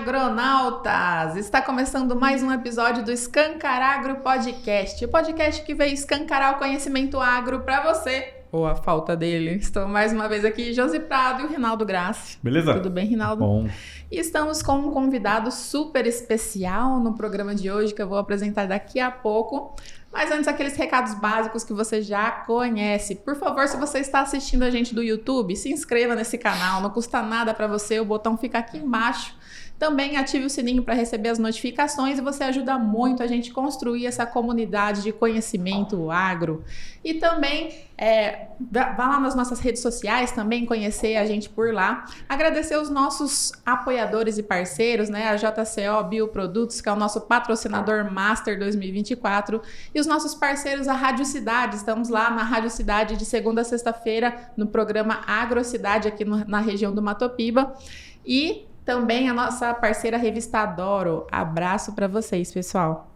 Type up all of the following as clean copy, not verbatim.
agronautas! Está começando mais um episódio do Escancar Agro Podcast, o podcast que veio escancarar o conhecimento agro para você, ou a falta dele. Estou mais uma vez aqui, Josi Prado e o Rinaldo Grassi. Beleza? Tudo bem, Rinaldo? Bom. E estamos com um convidado super especial no programa de hoje, que eu vou apresentar daqui a pouco. Mas antes, aqueles recados básicos que você já conhece. Por favor, se você está assistindo a gente do YouTube, se inscreva nesse canal, não custa nada para você, o botão fica aqui embaixo. Também ative o sininho para receber as notificações e você ajuda muito a gente construir essa comunidade de conhecimento agro. E também vá lá nas nossas redes sociais também conhecer a gente por lá. Agradecer os nossos apoiadores e parceiros, né? A JCO Bioprodutos, que é o nosso patrocinador Master 2024. E os nossos parceiros, a Rádio Cidade. Estamos lá na Rádio Cidade de segunda a sexta-feira no programa Agrocidade aqui na região do Matopiba. E também a nossa parceira Revista Adoro. Abraço para vocês, pessoal.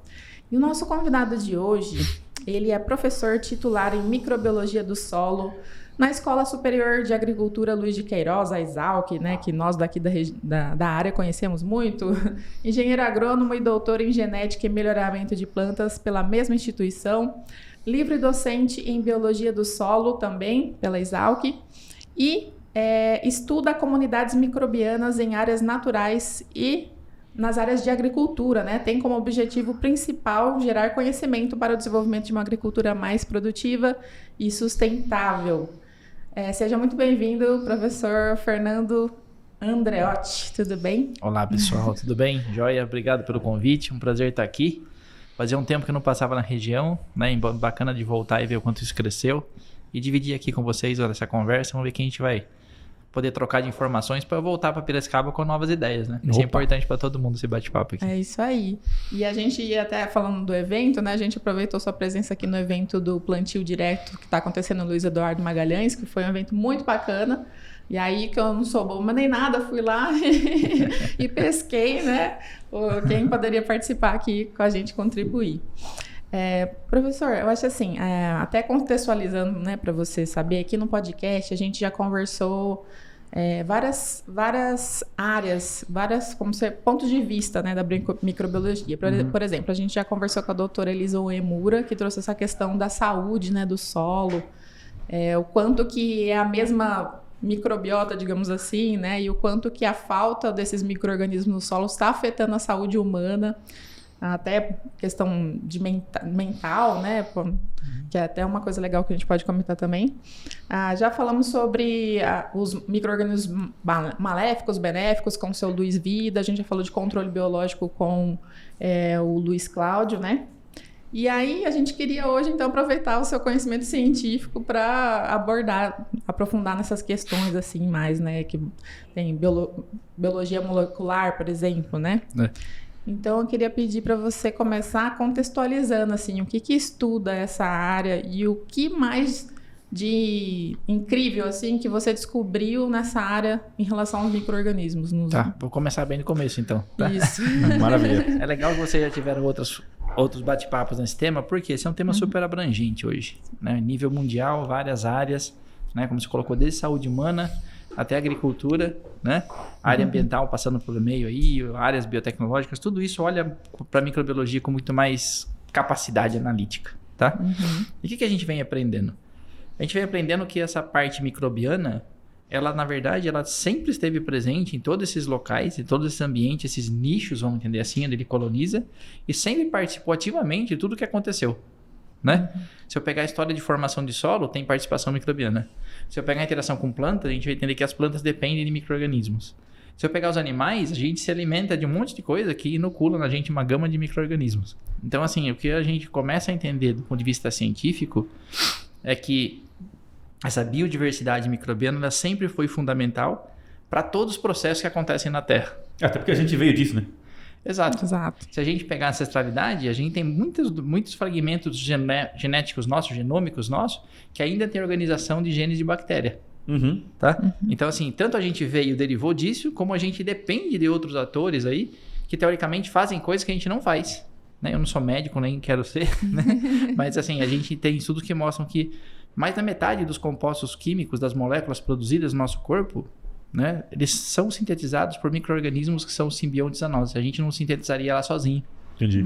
E o nosso convidado de hoje, ele é professor titular em Microbiologia do Solo na Escola Superior de Agricultura Luiz de Queiroz, a Exalc, né, que nós daqui da área conhecemos muito. Engenheiro agrônomo e doutor em Genética e Melhoramento de Plantas pela mesma instituição. Livre docente em Biologia do Solo também pela Exalc. E estuda comunidades microbianas em áreas naturais e nas áreas de agricultura, né? Tem como objetivo principal gerar conhecimento para o desenvolvimento de uma agricultura mais produtiva e sustentável. Seja muito bem-vindo, professor Fernando Andreotti, tudo bem? Olá, pessoal, tudo bem? Joia, obrigado pelo convite, um prazer estar aqui. Fazia um tempo que eu não passava na região, né? Bacana de voltar e ver o quanto isso cresceu e dividir aqui com vocês essa conversa. Vamos ver que a gente vai poder trocar de informações para voltar para Piracicaba com novas ideias, né? Isso é importante para todo mundo, esse bate-papo aqui. É isso aí. E a gente ia até falando do evento, né? A gente aproveitou sua presença aqui no evento do Plantio Direto que está acontecendo no Luiz Eduardo Magalhães, que foi um evento muito bacana. E aí que eu não sou boa nem nada, fui lá e pesquei, né? Quem poderia participar aqui com a gente, contribuir. Professor, eu acho assim, até contextualizando, né, para você saber, aqui no podcast a gente já conversou várias áreas, pontos de vista, né, da microbiologia. Por exemplo, a gente já conversou com a doutora Elisa Uemura, que trouxe essa questão da saúde, né, do solo, o quanto que é a mesma microbiota, digamos assim, né, e o quanto que a falta desses micro-organismos no solo está afetando a saúde humana. Até questão de mental, né? Que é até uma coisa legal que a gente pode comentar também. Já falamos sobre os micro-organismos maléficos, benéficos, com o seu Luiz Vida. A gente já falou de controle biológico com o Luiz Cláudio, né? E aí a gente queria hoje, então, aproveitar o seu conhecimento científico para aprofundar nessas questões, assim, mais, né? Que tem biologia molecular, por exemplo, né? Então, eu queria pedir para você começar contextualizando, assim, o que estuda essa área e o que mais de incrível, assim, que você descobriu nessa área em relação aos micro-organismos. Tá, vou começar bem no começo, então. Tá? Isso. Maravilha. É legal que vocês já tiveram outros bate-papos nesse tema, porque esse é um tema super abrangente hoje, né? Nível mundial, várias áreas, né? Como você colocou, desde saúde humana até agricultura, né? Área ambiental passando pelo meio aí, áreas biotecnológicas, tudo isso olha para a microbiologia com muito mais capacidade analítica, tá? E o que a gente vem aprendendo? A gente vem aprendendo que essa parte microbiana, ela na verdade, ela sempre esteve presente em todos esses locais, em todos esses ambientes, esses nichos, vamos entender assim, onde ele coloniza, e sempre participou ativamente de tudo que aconteceu, né? Se eu pegar a história de formação de solo, tem participação microbiana. Se eu pegar a interação com plantas, a gente vai entender que as plantas dependem de micro-organismos. Se eu pegar os animais, a gente se alimenta de um monte de coisa que inocula na gente uma gama de micro-organismos. Então, assim, o que a gente começa a entender do ponto de vista científico é que essa biodiversidade microbiana ela sempre foi fundamental para todos os processos que acontecem na Terra. Até porque a gente veio disso, né? Exato. Se a gente pegar a ancestralidade, a gente tem muitos fragmentos genéticos nossos, genômicos nossos, que ainda tem organização de genes de bactéria. Tá? Então, assim, tanto a gente veio e derivou disso, como a gente depende de outros atores aí, que teoricamente fazem coisas que a gente não faz. Né? Eu não sou médico, nem quero ser, né? Mas, assim, a gente tem estudos que mostram que mais da metade dos compostos químicos das moléculas produzidas no nosso corpo né, eles são sintetizados por micro-organismos que são simbiontes a nós. A gente não sintetizaria ela sozinho. Entendi.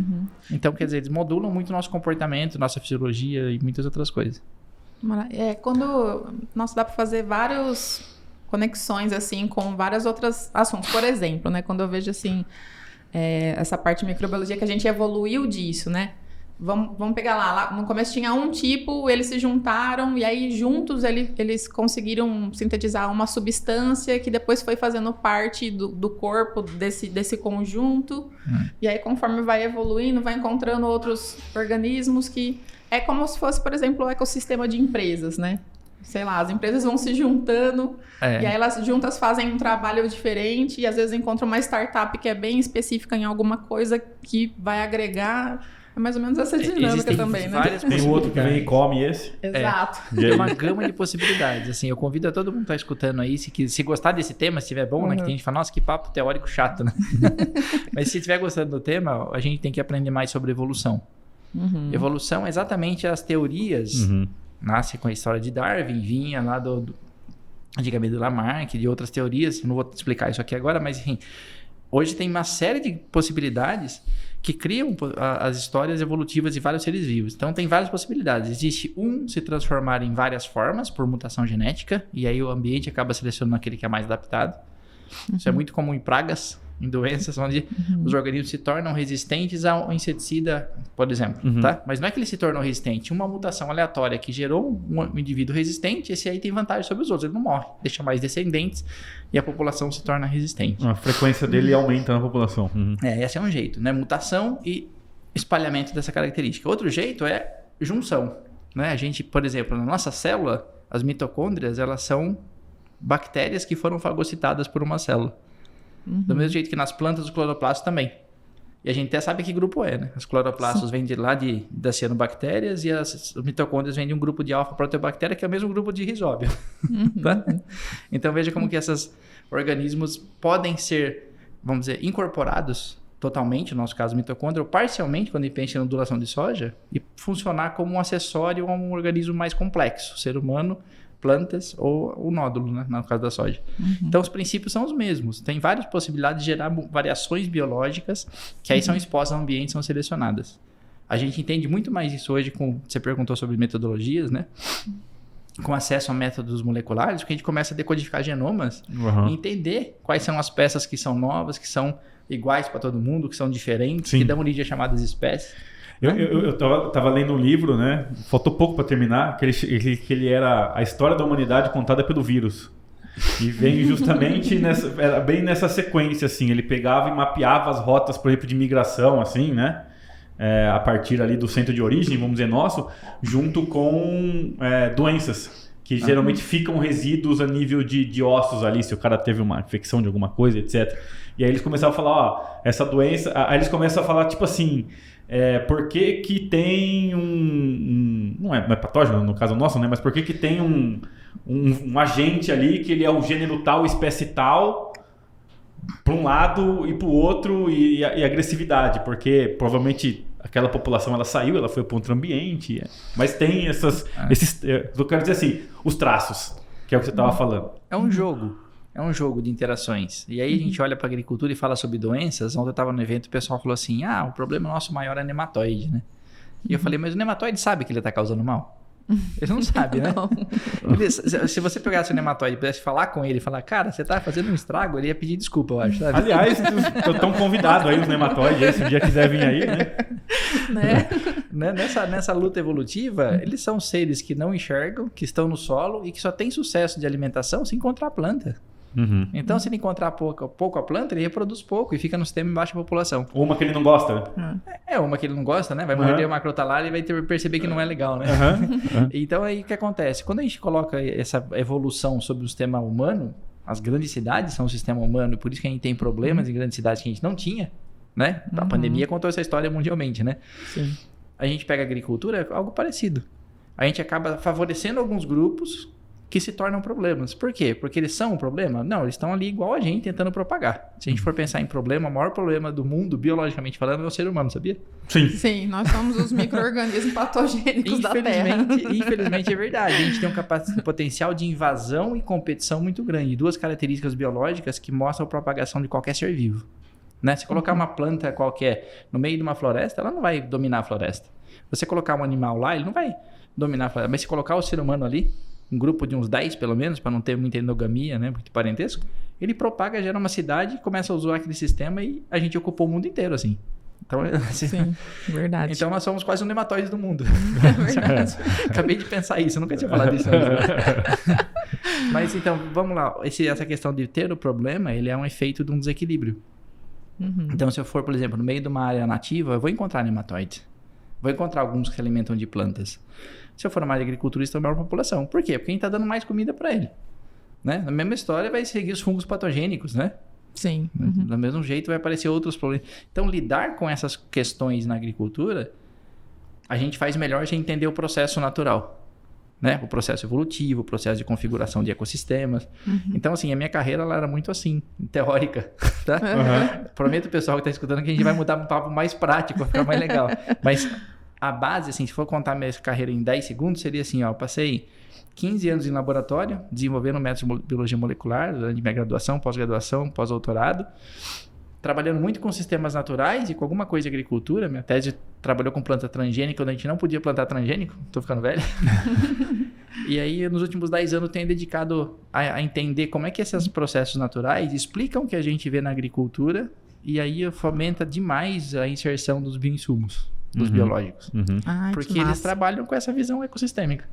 Então, quer dizer, eles modulam muito o nosso comportamento, nossa fisiologia e muitas outras coisas. Nossa, dá para fazer várias conexões, assim, com vários outros assuntos. Por exemplo, né, quando eu vejo, assim, essa parte de microbiologia, que a gente evoluiu disso, né? Vamos pegar lá, no começo tinha um tipo, eles se juntaram e aí juntos eles conseguiram sintetizar uma substância que depois foi fazendo parte do corpo desse conjunto. E aí conforme vai evoluindo, vai encontrando outros organismos que é como se fosse, por exemplo, o ecossistema de empresas, né? Sei lá, as empresas vão se juntando e aí elas juntas fazem um trabalho diferente e às vezes encontram uma startup que é bem específica em alguma coisa que vai agregar. É mais ou menos essa dinâmica também, né? Tem o outro que vem e come esse. Exato. Tem uma gama de possibilidades. Assim, eu convido a todo mundo que está escutando aí, se gostar desse tema, se estiver bom, né? Que tem gente que fala, nossa, que papo teórico chato, né? Mas se estiver gostando do tema, a gente tem que aprender mais sobre evolução. Evolução é exatamente as teorias. Nasce com a história de Darwin, vinha lá antigamente do Lamarck, de outras teorias. Não vou explicar isso aqui agora, mas enfim. Hoje tem uma série de possibilidades que criam as histórias evolutivas de vários seres vivos. Então, tem várias possibilidades. Existe se transformar em várias formas por mutação genética, e aí o ambiente acaba selecionando aquele que é mais adaptado. Isso é muito comum em pragas, em doenças, onde os organismos se tornam resistentes ao inseticida, por exemplo. Tá? Mas não é que ele se tornou resistente. Uma mutação aleatória que gerou um indivíduo resistente, esse aí tem vantagem sobre os outros. Ele não morre, deixa mais descendentes e a população se torna resistente. A frequência dele aumenta na população. Esse é um jeito, né? Mutação e espalhamento dessa característica. Outro jeito é junção, né? A gente, por exemplo, na nossa célula, as mitocôndrias, elas são bactérias que foram fagocitadas por uma célula. Do mesmo jeito que nas plantas, os cloroplastos também. E a gente até sabe que grupo é, né? Os cloroplastos vêm de lá das cianobactérias e as mitocôndrias vêm de um grupo de alfa-proteobactéria, que é o mesmo grupo de risóbio. Tá? Então veja como que esses organismos podem ser, vamos dizer, incorporados totalmente, no nosso caso mitocôndria, ou parcialmente, quando a gente pensa em ondulação de soja, e funcionar como um acessório a um organismo mais complexo, ser humano, plantas ou o nódulo, né, no caso da soja. Então, os princípios são os mesmos. Tem várias possibilidades de gerar variações biológicas que aí são expostas ao ambiente e são selecionadas. A gente entende muito mais isso hoje você perguntou sobre metodologias, né? Com acesso a métodos moleculares, porque a gente começa a decodificar genomas e entender quais são as peças que são novas, que são iguais para todo mundo, que são diferentes, que dão origem a chamadas espécies. Eu tava lendo um livro, né? Faltou pouco para terminar, que ele era a história da humanidade contada pelo vírus. E vem justamente bem nessa sequência, assim. Ele pegava e mapeava as rotas, por exemplo, de migração, assim, né? A partir ali do centro de origem, vamos dizer, nosso, junto com doenças, que geralmente ficam resíduos a nível de ossos ali, se o cara teve uma infecção de alguma coisa, etc. E aí eles começavam a falar, ó, essa doença... Aí eles começam a falar, tipo assim... por que tem não é patógeno no caso nosso, né? Mas por que tem um agente ali que ele é o gênero tal, espécie tal, para um lado e para o outro, e agressividade, porque provavelmente aquela população ela saiu, ela foi para outro ambiente, mas tem eu quero dizer assim, os traços, que é o que você estava falando. É um jogo. É um jogo de interações. E aí a gente olha para a agricultura e fala sobre doenças. Ontem eu estava no evento e o pessoal falou assim, o problema nosso maior é nematóide, né? E eu falei, mas o nematóide sabe que ele está causando mal? Ele não sabe, né? Se você pegasse o nematóide e pudesse falar com ele, falar, cara, você tá fazendo um estrago, ele ia pedir desculpa, eu acho, sabe? Aliás, estão convidados aí os nematóides, se um dia quiser vir aí, né? Nessa luta evolutiva, eles são seres que não enxergam, que estão no solo e que só têm sucesso de alimentação se encontrar a planta. Então, se ele encontrar pouco a planta, ele reproduz pouco e fica no sistema em baixa população. Uma que ele não gosta, né? Uma que ele não gosta, né? Vai morder o macrotalar e vai perceber que não é legal, né? Então, aí o que acontece? Quando a gente coloca essa evolução sobre o sistema humano, as grandes cidades são o sistema humano, e por isso que a gente tem problemas em grandes cidades que a gente não tinha, né? A pandemia contou essa história mundialmente, né? Sim. A gente pega a agricultura, é algo parecido. A gente acaba favorecendo alguns grupos que se tornam problemas. Por quê? Porque eles são um problema? Não, eles estão ali igual a gente tentando propagar. Se a gente for pensar em problema, o maior problema do mundo, biologicamente falando, é o ser humano, sabia? Sim. Sim, nós somos os micro-organismos patogênicos da Terra. Infelizmente é verdade. A gente tem um potencial de invasão e competição muito grande. Duas características biológicas que mostram a propagação de qualquer ser vivo. Né? Se colocar uma planta qualquer no meio de uma floresta, ela não vai dominar a floresta. Você colocar um animal lá, ele não vai dominar a floresta. Mas se colocar o ser humano ali, um grupo de uns 10 pelo menos, para não ter muita endogamia, né, muito parentesco, ele propaga, gera uma cidade, começa a usar aquele sistema e a gente ocupou o mundo inteiro, assim. Então, assim, sim, verdade. Então nós somos quase um nematóide do mundo. É verdade. Acabei de pensar isso, eu nunca tinha falado isso antes. Mas então, vamos lá. Essa questão de ter o problema, ele é um efeito de um desequilíbrio. Então, se eu for, por exemplo, no meio de uma área nativa, eu vou encontrar nematóides. Vou encontrar alguns que se alimentam de plantas. Se eu for numa área de agricultura, isso é a maior população. Por quê? Porque a gente está dando mais comida para ele. Né? Na mesma história, vai seguir os fungos patogênicos, né? Sim. Do mesmo jeito, vai aparecer outros problemas. Então, lidar com essas questões na agricultura, a gente faz melhor se entender o processo natural. Né? O processo evolutivo, o processo de configuração de ecossistemas. Então, assim, a minha carreira ela era muito assim, teórica. Tá? Prometo, pessoal que está escutando, que a gente vai mudar para um papo mais prático, vai ficar mais legal. Mas a base, assim, se for contar minha carreira em 10 segundos, seria assim, ó, passei 15 anos em laboratório, desenvolvendo métodos de biologia molecular, durante minha graduação, pós-graduação, pós-doutorado, trabalhando muito com sistemas naturais e com alguma coisa de agricultura. Minha tese trabalhou com planta transgênica, onde a gente não podia plantar transgênico, tô ficando velho. E aí, nos últimos 10 anos, tenho dedicado a entender como é que esses processos naturais explicam o que a gente vê na agricultura, e aí fomenta demais a inserção dos bioinsumos, dos biológicos. Ai, porque eles trabalham com essa visão ecossistêmica.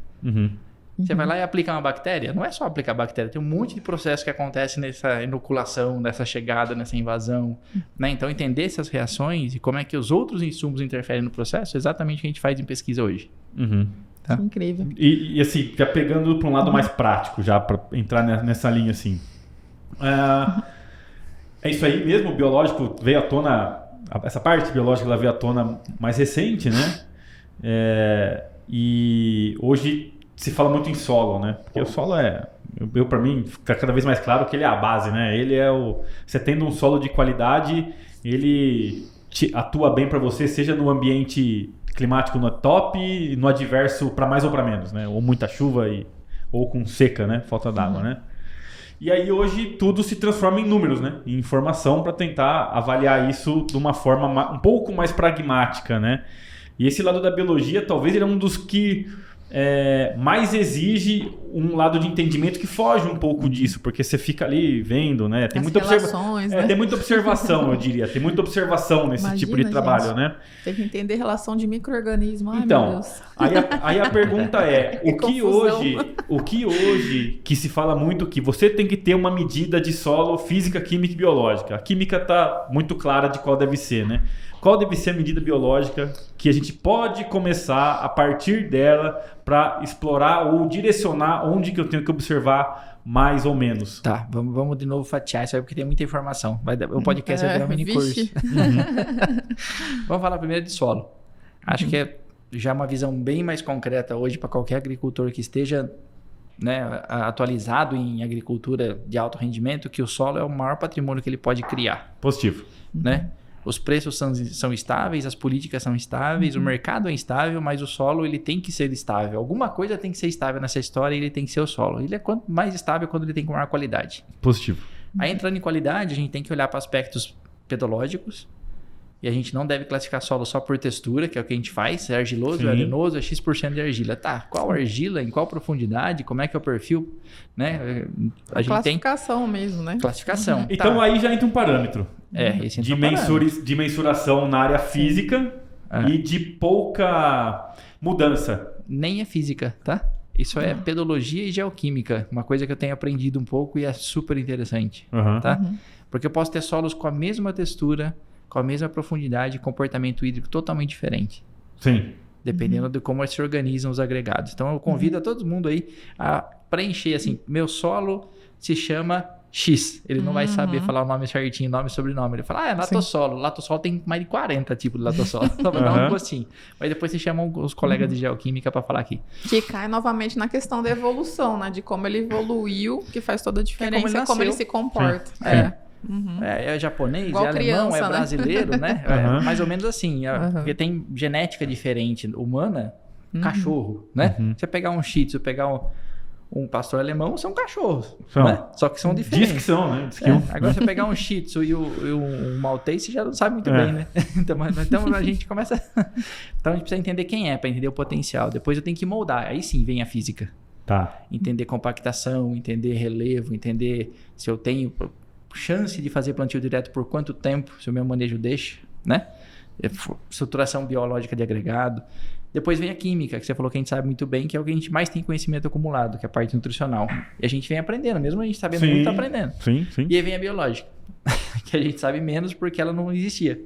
Você vai lá e aplica uma bactéria, não é só aplicar bactéria, tem um monte de processo que acontece nessa inoculação, nessa chegada, nessa invasão. Né? Então, entender essas reações e como é que os outros insumos interferem no processo é exatamente o que a gente faz em pesquisa hoje. Tá? Incrível. E assim, já pegando para um lado mais prático, já para entrar nessa linha assim. É isso aí mesmo, o biológico veio à tona, essa parte biológica ela veio à tona mais recente, né? E hoje se fala muito em solo, né? Porque o solo para mim, fica cada vez mais claro que ele é a base, né? Ele é você tendo um solo de qualidade, ele atua bem para você, seja no ambiente climático no top, no adverso para mais ou para menos, né? Ou muita chuva ou com seca, né? Falta d'água, né? E aí hoje tudo se transforma em números, né? Em informação para tentar avaliar isso de uma forma um pouco mais pragmática, né? E esse lado da biologia, talvez ele é um dos que mais exige um lado de entendimento que foge um pouco disso, porque você fica ali vendo, né? Tem muita relações, né? Tem muita observação, eu diria. Tem muita observação nesse tipo de trabalho, gente, né? Tem que entender relação de micro-organismo. Ai, então, meu Deus. Aí a pergunta é, o que hoje que se fala muito que você tem que ter uma medida de solo física, química e biológica. A química está muito clara de qual deve ser, né? Qual deve ser a medida biológica que a gente pode começar a partir dela para explorar ou direcionar onde que eu tenho que observar mais ou menos? Tá, vamos de novo fatiar isso aí porque tem muita informação. O podcast vai virar um mini curso. Vamos falar primeiro de solo. Acho que é já uma visão bem mais concreta hoje para qualquer agricultor que esteja, né, atualizado em agricultura de alto rendimento, que o solo é o maior patrimônio que ele pode criar. Positivo. Né? Os preços são estáveis, as políticas são estáveis, o mercado é instável, mas o solo ele tem que ser estável. Alguma coisa tem que ser estável nessa história e ele tem que ser o solo. Ele é mais estável quando ele tem maior qualidade. Positivo. Aí entrando em qualidade, a gente tem que olhar para aspectos pedológicos. E a gente não deve classificar solo só por textura, que é o que a gente faz. É argiloso, é arenoso, é X% de argila. Tá, qual argila, em qual profundidade, como é que é o perfil? Né? A gente classificação mesmo, né? Classificação. Então aí já entra um parâmetro. Esse entra um parâmetro. De mensuração na área física e de pouca mudança. Nem é física, tá? Isso é pedologia e geoquímica. Uma coisa que eu tenho aprendido um pouco e é super interessante. Tá? Porque eu posso ter solos com a mesma textura, com a mesma profundidade e comportamento hídrico totalmente diferente. Sim. Dependendo de como se organizam os agregados. Então, eu convido a todo mundo aí a preencher assim, meu solo se chama X. Ele não vai saber falar o nome certinho, nome e sobrenome. Ele fala, é latossolo. Latossolo tem mais de 40 tipos de latossolo. Só pra dar um gostinho. Mas depois você chama os colegas de geoquímica para falar aqui. Que cai novamente na questão da evolução, né? De como ele evoluiu, que faz toda a diferença, como ele se comporta. É japonês, igual é alemão, criança, é né? brasileiro, né? É mais ou menos assim. Porque tem genética diferente humana, cachorro, né? Você pegar um Shih Tzu, pegar um pastor alemão, são cachorros. Né? Só que são diferentes. Diz que são, né? Agora você pegar um Shih Tzu e um Maltese, você já não sabe muito bem, né? Então a gente começa... Então a gente precisa entender quem é, para entender o potencial. Depois eu tenho que moldar. Aí sim vem a física. Tá. Entender compactação, entender relevo, entender se eu tenho chance de fazer plantio direto por quanto tempo, se o meu manejo deixa, né? Estruturação biológica de agregado. Depois vem a química, que você falou que a gente sabe muito bem, que é o que a gente mais tem conhecimento acumulado, que é a parte nutricional. E a gente vem aprendendo, mesmo a gente sabendo muito, tá aprendendo. Sim. E aí vem a biológica, que a gente sabe menos porque ela não existia.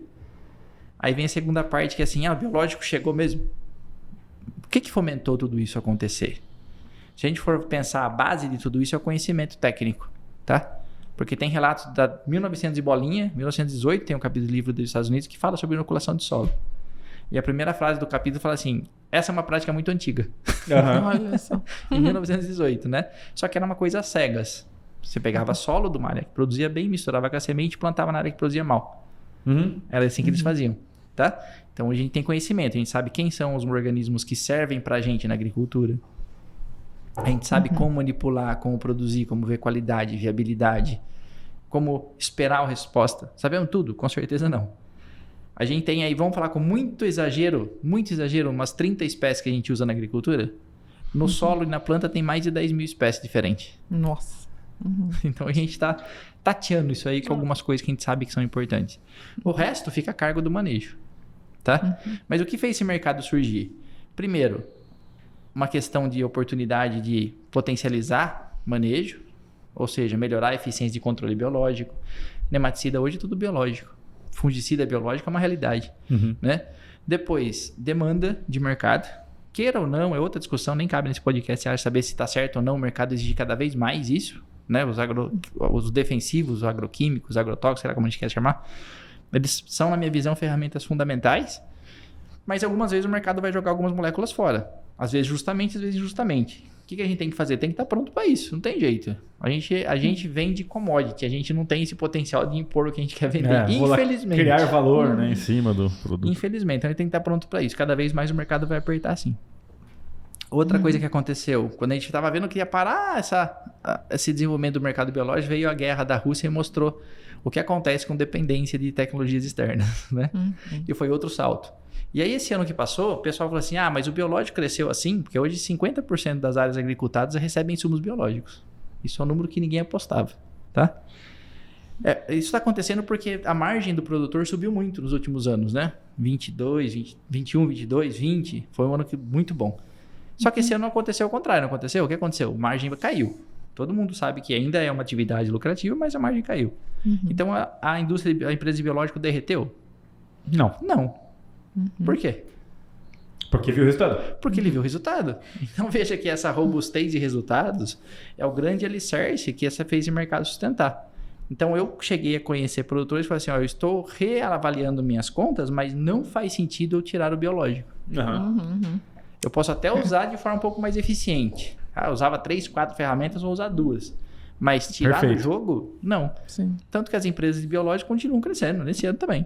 Aí vem a segunda parte, que é assim, o biológico chegou mesmo. O que fomentou tudo isso acontecer? Se a gente for pensar, a base de tudo isso é o conhecimento técnico, tá? Porque tem relatos da 1900 e bolinha, 1918, tem um capítulo do livro dos Estados Unidos que fala sobre inoculação de solo. E a primeira frase do capítulo fala assim, essa é uma prática muito antiga. Olha só. Em 1918, né? Só que era uma coisa às cegas. Você pegava solo de uma área que produzia bem, misturava com a semente e plantava na área que produzia mal. Era assim que eles faziam, tá? Então a gente tem conhecimento, a gente sabe quem são os organismos que servem pra gente na agricultura. A gente sabe como manipular, como produzir, como ver qualidade, viabilidade, como esperar a resposta. Sabemos tudo? Com certeza não. A gente tem aí, vamos falar com muito exagero, umas 30 espécies que a gente usa na agricultura. No solo e na planta tem mais de 10 mil espécies diferentes. Nossa. Então a gente está tateando isso aí com algumas coisas que a gente sabe que são importantes. O resto fica a cargo do manejo, tá? Mas o que fez esse mercado surgir? Primeiro, uma questão de oportunidade de potencializar manejo, ou seja, melhorar a eficiência de controle biológico. Nematicida hoje é tudo biológico. Fungicida biológico é uma realidade, né? Depois, demanda de mercado. Queira ou não, é outra discussão, nem cabe nesse podcast saber se está certo ou não. O mercado exige cada vez mais isso, né? Os defensivos, os agroquímicos, os agrotóxicos, sei lá como a gente quer chamar. Eles são, na minha visão, ferramentas fundamentais, mas algumas vezes o mercado vai jogar algumas moléculas fora. Às vezes justamente, às vezes injustamente. O que a gente tem que fazer? Tem que estar pronto para isso, não tem jeito. A gente vende commodity, a gente não tem esse potencial de impor o que a gente quer vender, infelizmente. Criar valor, né, em cima do produto. Infelizmente, então a gente tem que estar pronto para isso. Cada vez mais o mercado vai apertar assim. Outra coisa que aconteceu, quando a gente estava vendo que ia parar esse desenvolvimento do mercado biológico, veio a guerra da Rússia e mostrou o que acontece com dependência de tecnologias externas, né? E foi outro salto. E aí, esse ano que passou, o pessoal falou assim, mas o biológico cresceu assim, porque hoje 50% das áreas agricultadas recebem insumos biológicos. Isso é um número que ninguém apostava, tá? Isso está acontecendo porque a margem do produtor subiu muito nos últimos anos, né? 21, 22, 20, foi um ano muito bom. Só que esse ano aconteceu o contrário, não aconteceu? O que aconteceu? A margem caiu. Todo mundo sabe que ainda é uma atividade lucrativa, mas a margem caiu. Então, a empresa de biológico derreteu? Não. Por quê? Porque viu o resultado. Porque ele viu o resultado. Então veja que essa robustez de resultados é o grande alicerce que essa fez o mercado sustentar. Então eu cheguei a conhecer produtores e falei assim, eu estou reavaliando minhas contas, mas não faz sentido eu tirar o biológico. Eu posso até usar de forma um pouco mais eficiente. Eu usava 3, 4 ferramentas, vou usar 2. Mas tirar do jogo, não. Sim. Tanto que as empresas de biológico continuam crescendo, nesse ano também.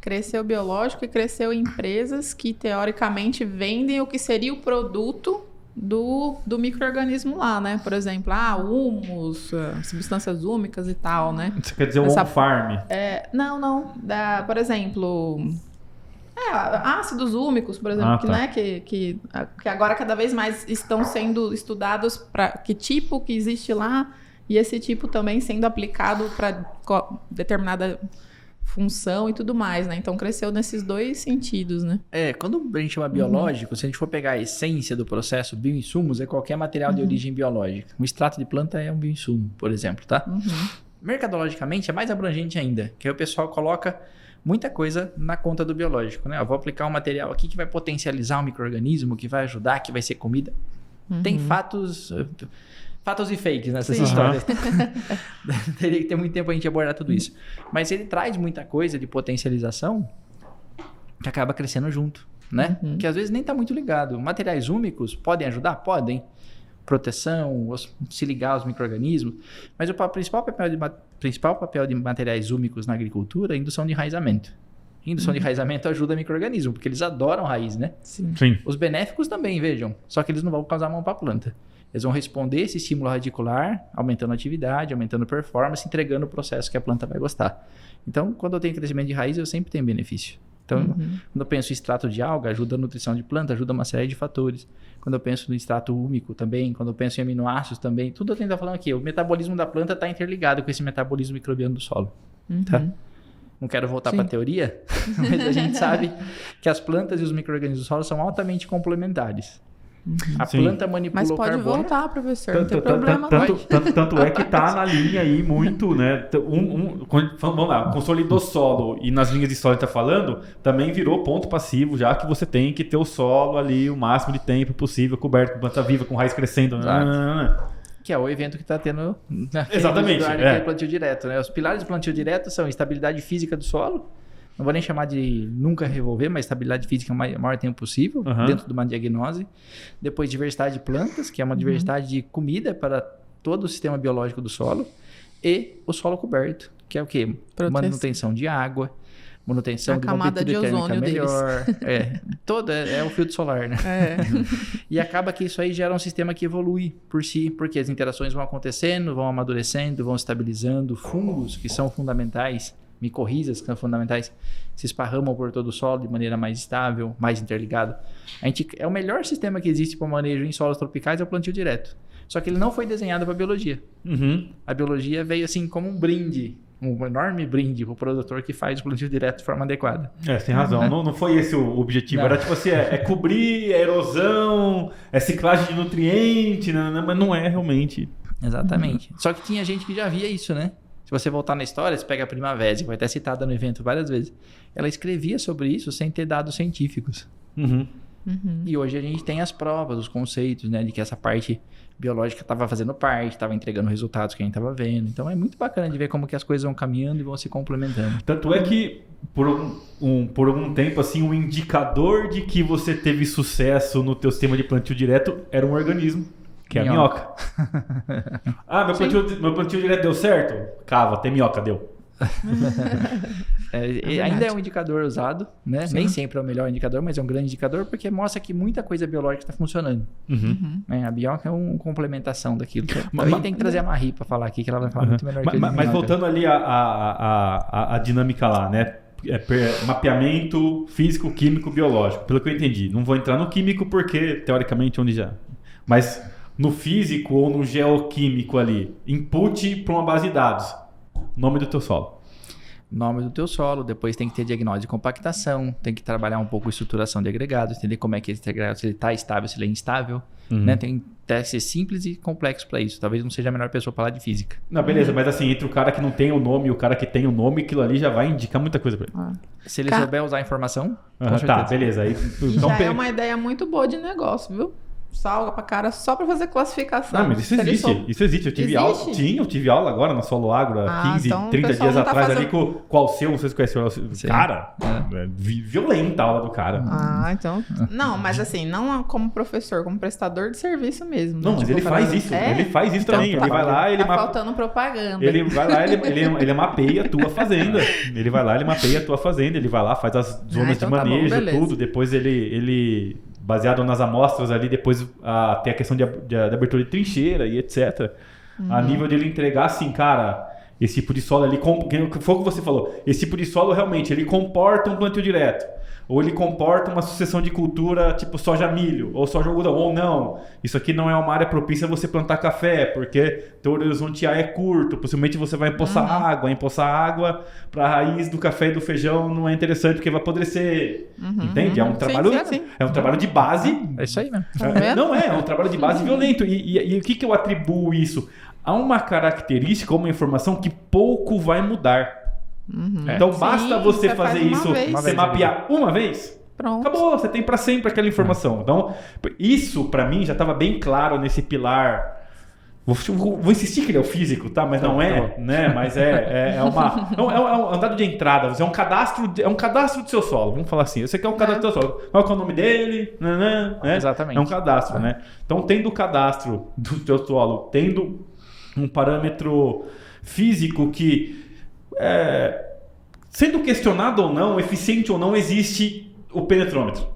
Cresceu biológico e cresceu empresas que, teoricamente, vendem o que seria o produto do micro-organismo lá, né? Por exemplo, humus, substâncias úmicas e tal, né? Você quer dizer on-farm? Não. Por exemplo, ácidos úmicos, por exemplo, que agora cada vez mais estão sendo estudados para que tipo que existe lá e esse tipo também sendo aplicado para determinada função e tudo mais, né? Então cresceu nesses dois sentidos, né? Quando a gente chama biológico, se a gente for pegar a essência do processo, bioinsumos é qualquer material de origem biológica. Um extrato de planta é um bioinsumo, por exemplo, tá? Mercadologicamente é mais abrangente ainda, que aí o pessoal coloca muita coisa na conta do biológico, né? Eu vou aplicar um material aqui que vai potencializar um micro-organismo, que vai ajudar, que vai ser comida. Tem fatos fatos e fakes nessas histórias. Teria que ter muito tempo a gente abordar tudo isso. Mas ele traz muita coisa de potencialização que acaba crescendo junto, né? Que às vezes nem está muito ligado. Materiais úmicos podem ajudar? Podem. Proteção, se ligar aos micro-organismos. Mas o principal papel de materiais úmicos na agricultura é a indução de enraizamento. Indução de enraizamento ajuda micro-organismo, porque eles adoram raiz, né? Sim. Os benéficos também, vejam. Só que eles não vão causar mão para a planta. Eles vão responder esse estímulo radicular, aumentando a atividade, aumentando a performance, entregando o processo que a planta vai gostar. Então, quando eu tenho crescimento de raiz, eu sempre tenho benefício. Então, quando eu penso em extrato de alga, ajuda a nutrição de planta, ajuda uma série de fatores. Quando eu penso no extrato úmico também, quando eu penso em aminoácidos também, tudo eu tenho que estar falando aqui. O metabolismo da planta está interligado com esse metabolismo microbiano do solo. Tá? Não quero voltar para a teoria, mas a gente sabe que as plantas e os micro-organismos do solo são altamente complementares. A planta manipula Mas o pode carbono. voltar, professor, não tem problema. Tanto é que tá na linha aí muito, né? Vamos lá, consolidou solo e nas linhas de solo que tá falando, também virou ponto passivo, já que você tem que ter o solo ali o máximo de tempo possível coberto com planta viva, com raiz crescendo. Que é o evento que está tendo na Exatamente, que é plantio direto, né? Os pilares do plantio direto são estabilidade física do solo, não vou nem chamar de nunca revolver, mas estabilidade física o maior tempo possível, dentro de uma diagnose. Depois, diversidade de plantas, que é uma diversidade de comida para todo o sistema biológico do solo. E o solo coberto, que é o quê? Manutenção de água, manutenção de uma amplitude térmica melhor. É o filtro solar, né? E acaba que isso aí gera um sistema que evolui por si, porque as interações vão acontecendo, vão amadurecendo, vão estabilizando. Fungos, que são fundamentais, micorrizas, que são fundamentais, se esparramam por todo o solo de maneira mais estável, mais interligada. É o melhor sistema que existe para o manejo em solos tropicais, é o plantio direto. Só que ele não foi desenhado para a biologia. A biologia veio assim como um brinde, um enorme brinde para o produtor que faz o plantio direto de forma adequada. Você tem razão. Não foi esse o objetivo. Não. Era tipo assim, cobrir, erosão, ciclagem de nutriente, mas não é realmente. Exatamente. Só que tinha gente que já via isso, né? Se você voltar na história, você pega a Primavera, que vai até citada no evento várias vezes. Ela escrevia sobre isso sem ter dados científicos. E hoje a gente tem as provas, os conceitos, né? De que essa parte biológica estava fazendo parte, estava entregando resultados que a gente estava vendo. Então é muito bacana de ver como que as coisas vão caminhando e vão se complementando. Tanto é que, por algum tempo, assim, um indicador de que você teve sucesso no teu sistema de plantio direto era um organismo. Que é a minhoca. Meu plantio direto deu certo? Cava, tem minhoca, deu. Ainda é um indicador usado, né? Nem sempre é o melhor indicador, mas é um grande indicador porque mostra que muita coisa biológica está funcionando. A minhoca é uma complementação daquilo. A gente tem que trazer a Marie para falar aqui, que ela vai falar muito melhor que eu. Mas voltando ali a dinâmica lá, né? Mapeamento físico, químico, biológico. Pelo que eu entendi. Não vou entrar no químico porque, teoricamente, onde já... Mas... no físico ou no geoquímico ali, input para uma base de dados, nome do teu solo. Nome do teu solo, depois tem que ter diagnóstico de compactação, tem que trabalhar um pouco a estruturação de agregados, entender como é que esse agregado, se ele está estável, se ele é instável, né? Tem testes simples e complexos para isso, talvez não seja a melhor pessoa para falar de física. Não, beleza, mas assim, entre o cara que não tem o nome e o cara que tem o nome, aquilo ali já vai indicar muita coisa para ele. Se ele souber usar a informação, com certeza. Tá, beleza. Aí, então, já é uma ideia muito boa de negócio, viu? Salga pra cara só pra fazer classificação. Mas isso existe. Isso existe. Eu tive aula agora na Solo Agro há 15, então 30 dias atrás ali com o Alceu, não sei se conhece o Alceu. Cara, violenta a aula do cara. Então. Não, mas assim, não como professor, como prestador de serviço mesmo. Não, mas ele faz isso. Ele faz isso também. Ele vai lá, ele faltando propaganda. Ele vai lá, ele mapeia a tua fazenda. Ele vai lá, ele mapeia a tua fazenda. Ele vai lá, faz as zonas de manejo, tudo. Depois ele baseado nas amostras ali, depois tem a questão de abertura de trincheira e etc. A nível de ele entregar assim, cara, esse tipo de solo ali, foi o que você falou, esse tipo de solo realmente, ele comporta um plantio direto. Ou ele comporta uma sucessão de cultura tipo soja-milho, ou soja-algodão, ou não. Isso aqui não é uma área propícia a você plantar café, porque teu horizonte A é curto, possivelmente você vai empoçar água. Empoçar água para a raiz do café e do feijão não é interessante, porque vai apodrecer. Entende? É um trabalho, é um trabalho de base. É isso aí mesmo. Não é um trabalho de base violento. E o que eu atribuo isso? Há uma característica, uma informação que pouco vai mudar. Então basta você fazer isso, você mapear uma vez, pronto. Acabou, você tem para sempre aquela informação. Então isso para mim já estava bem claro nesse pilar Vou insistir que ele é o físico, tá? Mas não é, né? Mas é um dado de entrada. É um cadastro do seu solo. Vamos falar assim. Você quer um cadastro do seu solo. Qual é o nome dele? Né? Exatamente. É um cadastro, né? Então, tendo o cadastro do seu solo, tendo um parâmetro físico que, sendo questionado ou não, eficiente ou não, existe o penetrômetro.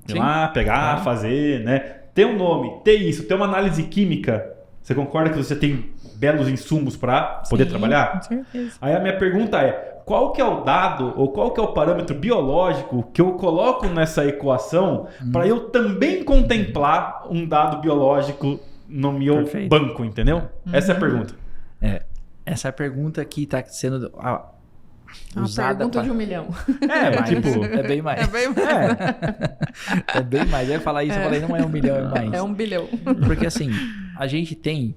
Ir lá, pegar, fazer, né? Ter um nome, ter isso, ter uma análise química. Você concorda que você tem belos insumos para poder trabalhar? Com certeza. Aí a minha pergunta é, qual que é o dado ou qual que é o parâmetro biológico que eu coloco nessa equação para eu também contemplar um dado biológico no meu banco, entendeu? Essa é a pergunta. Essa é a pergunta que está sendo usada. Pergunta de 1 milhão. É bem mais. É bem mais. É bem mais. Eu ia falar isso, eu falei, não é 1 milhão, é mais. É 1 bilhão. Porque assim, a gente tem,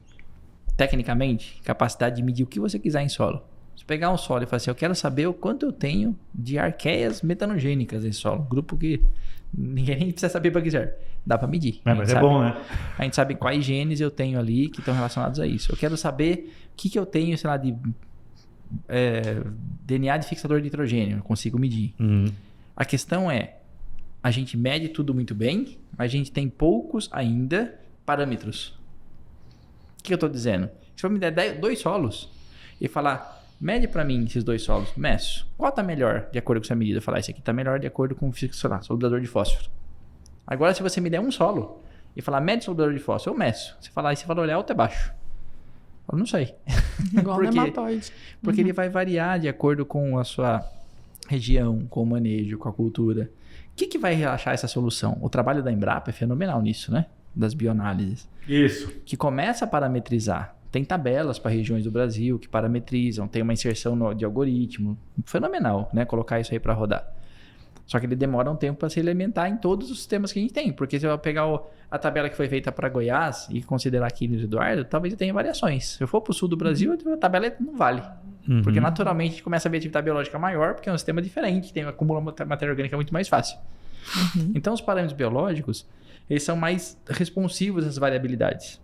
tecnicamente, capacidade de medir o que você quiser em solo. Se pegar um solo e falar assim, eu quero saber o quanto eu tenho de arqueias metanogênicas em solo. Grupo que ninguém nem precisa saber para que serve. Dá para medir. Mas é bom, né? A gente sabe quais genes eu tenho ali que estão relacionados a isso. Eu quero saber o que eu tenho, sei lá, de DNA de fixador de nitrogênio. Eu consigo medir. A questão é, a gente mede tudo muito bem, mas a gente tem poucos ainda parâmetros. O que eu estou dizendo? Se eu me der 2 solos e falar, mede para mim esses 2 solos, meço. Qual está melhor de acordo com essa medida? Eu falar, esse aqui está melhor de acordo com o solubilizador de fósforo. Agora, se você me der um solo e falar, mede o solubilizador de fósforo, eu meço. Você falar, esse valor é alto ou é baixo? Eu não sei. Igual nematóide. Porque ele vai variar de acordo com a sua região, com o manejo, com a cultura. O que vai relaxar essa solução? O trabalho da Embrapa é fenomenal nisso, né? Das bioanálises. Isso. Que começa a parametrizar. Tem tabelas para regiões do Brasil que parametrizam, tem uma inserção de algoritmo. Fenomenal, né? Colocar isso aí para rodar. Só que ele demora um tempo para se alimentar em todos os sistemas que a gente tem. Porque se eu pegar a tabela que foi feita para Goiás e considerar aqui no Eduardo, talvez eu tenha variações. Se eu for para o sul do Brasil, a tabela não vale. Porque naturalmente a gente começa a ver atividade biológica maior, porque é um sistema diferente, acumula matéria orgânica muito mais fácil. Então os parâmetros biológicos, eles são mais responsivos às variabilidades.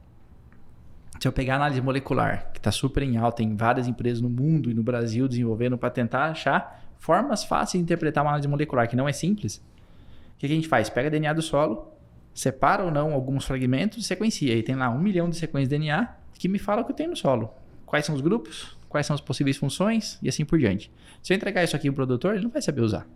Se eu pegar a análise molecular, que está super em alta, tem várias empresas no mundo e no Brasil desenvolvendo para tentar achar formas fáceis de interpretar uma análise molecular, que não é simples. O que a gente faz? Pega DNA do solo, separa ou não alguns fragmentos e sequencia. Aí tem lá 1 milhão de sequências de DNA que me fala o que eu tenho no solo. Quais são os grupos, quais são as possíveis funções e assim por diante. Se eu entregar isso aqui para o produtor, ele não vai saber usar.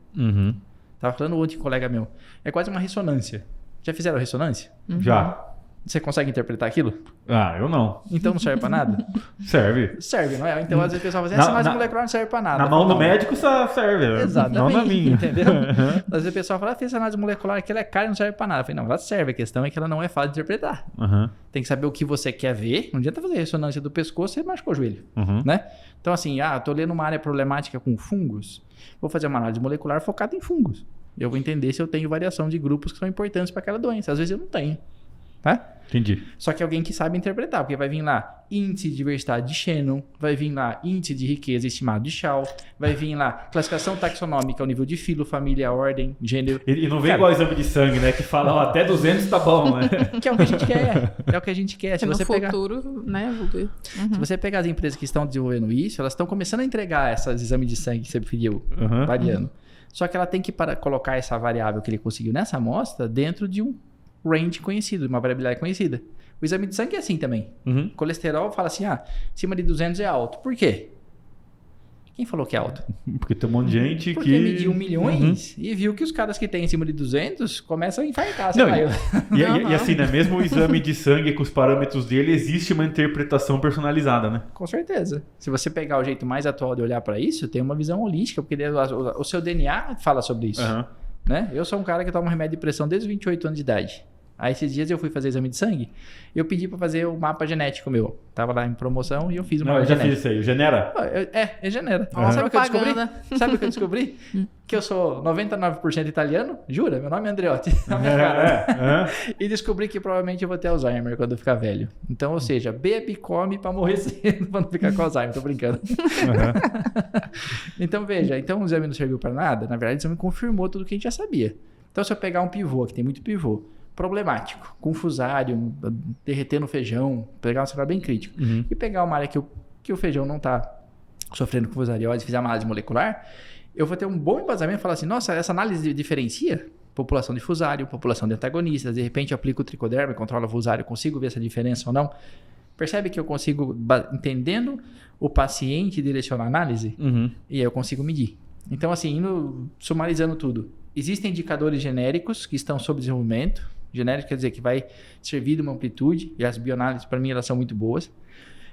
Tava falando ontem com um colega meu. É quase uma ressonância. Já fizeram ressonância? Já. Você consegue interpretar aquilo? Ah, eu não. Então não serve pra nada? Serve. Serve, não é? Então às vezes o pessoal fala assim, essa análise molecular não serve pra nada. Na mão do médico só serve. Exatamente. Não na minha. Entendeu? Às vezes o pessoal fala, fiz essa análise molecular que ela é cara e não serve pra nada. Eu falei, não, ela serve. A questão é que ela não é fácil de interpretar. Tem que saber o que você quer ver. Não adianta fazer ressonância do pescoço e você machucou o joelho. Né? Então assim, eu tô lendo uma área problemática com fungos. Vou fazer uma análise molecular focada em fungos. Eu vou entender se eu tenho variação de grupos que são importantes para aquela doença. Às vezes eu não tenho. Tá? Entendi. Só que alguém que sabe interpretar, porque vai vir lá índice de diversidade de Shannon, vai vir lá índice de riqueza estimado de Shaw, vai vir lá classificação taxonômica ao nível de filo, família, ordem, gênero. E não vem igual exame de sangue, né? Que fala, até 200 tá bom, né? Que é o que a gente quer. É o que a gente quer. Se no você futuro, né? Se você pegar as empresas que estão desenvolvendo isso, elas estão começando a entregar esses exames de sangue que você pediu, variando. Só que ela tem que colocar essa variável que ele conseguiu nessa amostra dentro de um range conhecido, uma variabilidade conhecida. O exame de sangue é assim também. Colesterol fala assim, acima de 200 é alto. Por quê? Quem falou que é alto? Porque tem um monte de gente Porque mediu milhões e viu que os caras que têm acima de 200 começam a infartar. E assim, né? Mesmo o exame de sangue com os parâmetros dele, existe uma interpretação personalizada, né? Com certeza. Se você pegar o jeito mais atual de olhar para isso, tem uma visão holística, porque o seu DNA fala sobre isso. Né? Eu sou um cara que toma remédio de pressão desde os 28 anos de idade. Aí esses dias eu fui fazer exame de sangue, eu pedi para fazer o mapa genético meu. Tava lá em promoção e eu fiz o mapa genético. Eu já fiz isso aí, o Genera? É Genera. Sabe o que eu descobri? Sabe o que eu descobri? Que eu sou 99% italiano, jura? Meu nome é Andreotti. E descobri que provavelmente eu vou ter Alzheimer quando eu ficar velho. Então, ou seja, bebe, come para morrer cedo, para não ficar com Alzheimer. Tô brincando. Então, veja, o exame não serviu para nada. Na verdade, o exame confirmou tudo que a gente já sabia. Então, se eu pegar um pivô, que tem muito pivô, problemático, com fusário, derretendo feijão, pegar um cenário bem crítico, e pegar uma área que o feijão não está sofrendo com fusariose, fizer uma análise molecular, eu vou ter um bom embasamento e falar assim, nossa, essa análise diferencia população de fusário, população de antagonistas, de repente eu aplico o tricoderma e controlo o fusário, consigo ver essa diferença ou não. Percebe que eu consigo, entendendo o paciente, direcionar a análise, e aí eu consigo medir. Então, assim, sumarizando tudo, existem indicadores genéricos que estão sob desenvolvimento. Genérico quer dizer que vai servir de uma amplitude, e as bioanálises, para mim, elas são muito boas.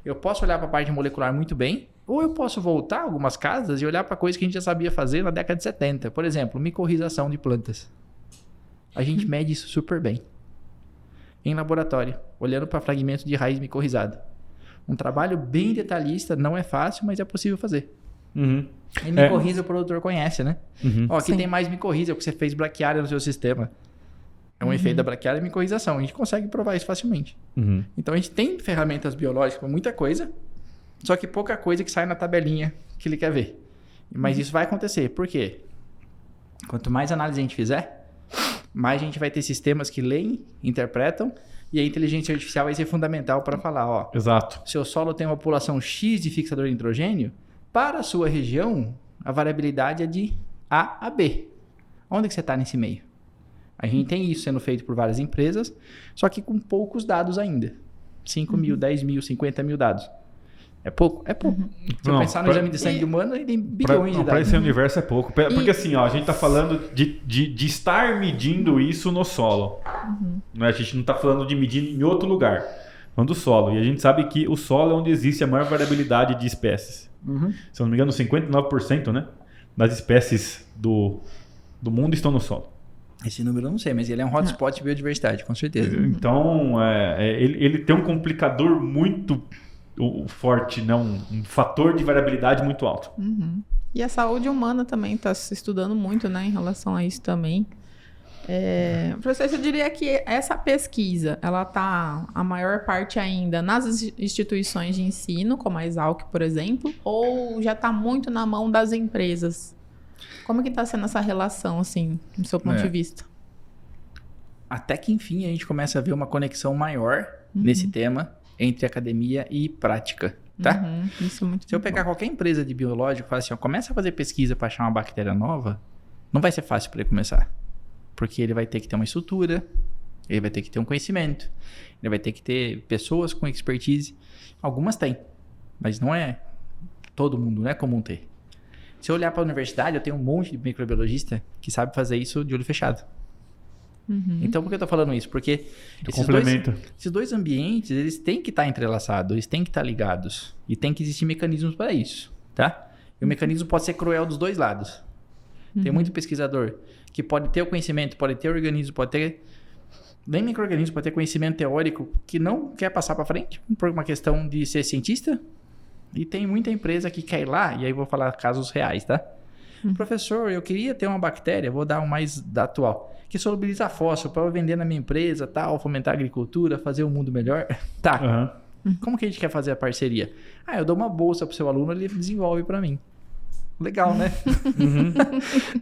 Eu posso olhar para a parte molecular muito bem, ou eu posso voltar a algumas casas e olhar para coisas que a gente já sabia fazer na década de 70. Por exemplo, micorrização de plantas. A gente mede isso super bem. Em laboratório, olhando para fragmentos de raiz micorrizada. Um trabalho bem detalhista, não é fácil, mas é possível fazer. E micorriza o produtor conhece, né? Ó, aqui tem mais micorriza, porque você fez braquiária no seu sistema. É um efeito da braquiária e micorrização. A gente consegue provar isso facilmente. Então a gente tem ferramentas biológicas para muita coisa, só que pouca coisa que sai na tabelinha que ele quer ver. Mas isso vai acontecer. Por quê? Quanto mais análise a gente fizer, mais a gente vai ter sistemas que leem, interpretam, e a inteligência artificial vai ser fundamental para falar, ó, exato. Seu solo tem uma população X de fixador de nitrogênio, para a sua região, a variabilidade é de A a B. Onde que você está nesse meio? A gente tem isso sendo feito por várias empresas, só que com poucos dados ainda. 5 mil, 10 mil, 50 mil dados. É pouco? É pouco. Se eu pensar no exame de sangue humano, ele tem bilhões de dados. Para esse universo é pouco. Porque assim, ó, a gente está falando de estar medindo isso no solo. Né? A gente não está falando de medir em outro lugar. Falando do solo. E a gente sabe que o solo é onde existe a maior variabilidade de espécies. Se eu não me engano, 59%, né, das espécies do mundo estão no solo. Esse número eu não sei, mas ele é um hotspot de biodiversidade, com certeza. Então, ele tem um complicador muito forte, né? Um fator de variabilidade muito alto. E a saúde humana também está se estudando muito, né, em relação a isso também. Professor, eu diria que essa pesquisa, ela está, a maior parte ainda, nas instituições de ensino, como a Exalc, por exemplo, ou já está muito na mão das empresas? Como que está sendo essa relação, assim, do seu ponto de vista? Até que, enfim, a gente começa a ver uma conexão maior nesse tema entre academia e prática, tá? Isso é muito Se eu pegar qualquer empresa de biológico e falar assim, ó, começa a fazer pesquisa para achar uma bactéria nova, não vai ser fácil para ele começar. Porque ele vai ter que ter uma estrutura, ele vai ter que ter um conhecimento, ele vai ter que ter pessoas com expertise. Algumas têm, mas não é todo mundo, não é comum ter. Se eu olhar para a universidade, eu tenho um monte de microbiologista que sabe fazer isso de olho fechado. Então, por que eu estou falando isso? Porque esses dois ambientes, eles têm que estar entrelaçados, eles têm que estar ligados. E tem que existir mecanismos para isso, tá? E o mecanismo pode ser cruel dos dois lados. Tem muito pesquisador que pode ter o conhecimento, pode ter organismo, pode ter... Nem micro-organismo, pode ter conhecimento teórico que não quer passar para frente por uma questão de ser cientista. E tem muita empresa que quer ir lá, e aí vou falar casos reais, tá? Professor, eu queria ter uma bactéria, vou dar um mais da atual, que solubiliza fósforo para eu vender na minha empresa, tal, fomentar a agricultura, fazer o mundo melhor. Tá. Como que a gente quer fazer a parceria? Eu dou uma bolsa pro seu aluno, ele desenvolve para mim. Legal, né?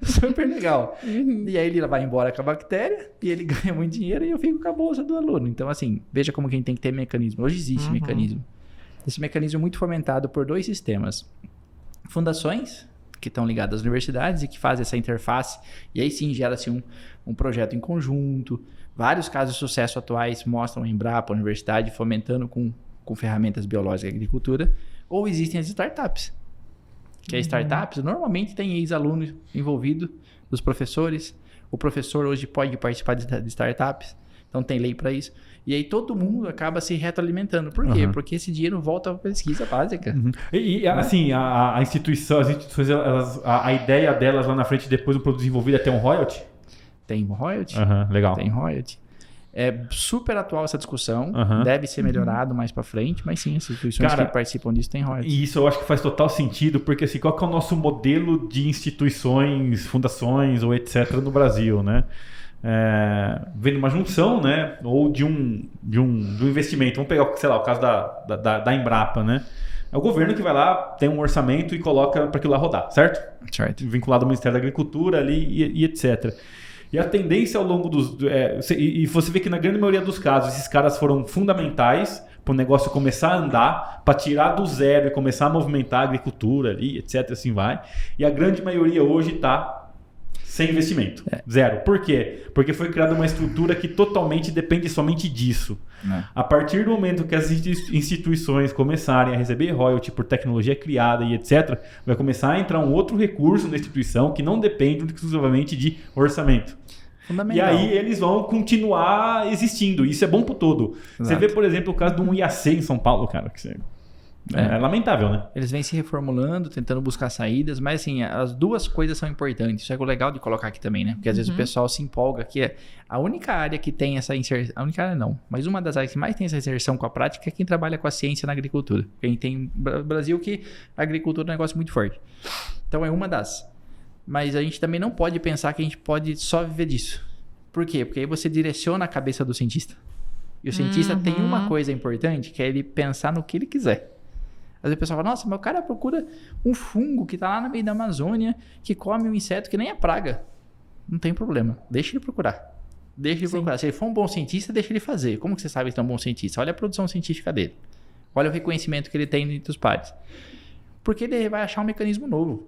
Super legal. E aí ele vai embora com a bactéria e ele ganha muito dinheiro e eu fico com a bolsa do aluno. Então, assim, veja como que a gente tem que ter mecanismo. Hoje existe mecanismo. Esse mecanismo é muito fomentado por dois sistemas. Fundações, que estão ligadas às universidades e que fazem essa interface. E aí sim gera-se um projeto em conjunto. Vários casos de sucesso atuais mostram a Embrapa, a universidade, fomentando com ferramentas biológicas e agricultura. Ou existem as startups. Que as startups normalmente tem ex-aluno envolvido, dos professores. O professor hoje pode participar de startups. Então tem lei para isso. E aí todo mundo acaba se retroalimentando. Por quê? Porque esse dinheiro volta para a pesquisa básica. E assim, as instituições, a ideia delas lá na frente, depois do produto desenvolvido, é ter um royalty? Tem royalty. Legal. Tem royalty. É super atual essa discussão. Deve ser melhorado mais para frente, mas sim, as instituições que participam disso têm royalty. E isso eu acho que faz total sentido, porque assim, qual que é o nosso modelo de instituições, fundações ou etc. no Brasil, né? Vendo uma junção, né? Ou de um investimento. Vamos pegar, sei lá, o caso da Embrapa, né? É o governo que vai lá, tem um orçamento e coloca para aquilo lá rodar, certo? Certo. Vinculado ao Ministério da Agricultura ali e etc. E a tendência ao longo e você vê que na grande maioria dos casos, esses caras foram fundamentais para o negócio começar a andar, para tirar do zero e começar a movimentar a agricultura ali, etc. Assim vai. E a grande maioria hoje está sem investimento. Zero. Por quê? Porque foi criada uma estrutura que totalmente depende somente disso. A partir do momento que as instituições começarem a receber royalty por tecnologia criada e etc., vai começar a entrar um outro recurso na instituição que não depende exclusivamente de orçamento. E aí eles vão continuar existindo. Isso é bom pro todo. Exato. Você vê, por exemplo, o caso de um IAC em São Paulo, cara, que é lamentável, né? Eles vêm se reformulando, tentando buscar saídas, mas assim, as duas coisas são importantes. Isso é legal de colocar aqui também, né? Porque às vezes o pessoal se empolga, que é a única área que tem essa inserção, a única área não, mas uma das áreas que mais tem essa inserção com a prática é quem trabalha com a ciência na agricultura. Quem tem no Brasil que a agricultura é um negócio muito forte. Então é uma das. Mas a gente também não pode pensar que a gente pode só viver disso. Por quê? Porque aí você direciona a cabeça do cientista. E o cientista tem uma coisa importante, que é ele pensar no que ele quiser. Às vezes o pessoal fala, nossa, meu cara procura um fungo que está lá no meio da Amazônia, que come um inseto que nem é praga. Não tem problema, deixa ele procurar. Deixa ele procurar. Se ele for um bom cientista, deixa ele fazer. Como que você sabe que ele é um bom cientista? Olha a produção científica dele. Olha o reconhecimento que ele tem entre os pares. Porque ele vai achar um mecanismo novo.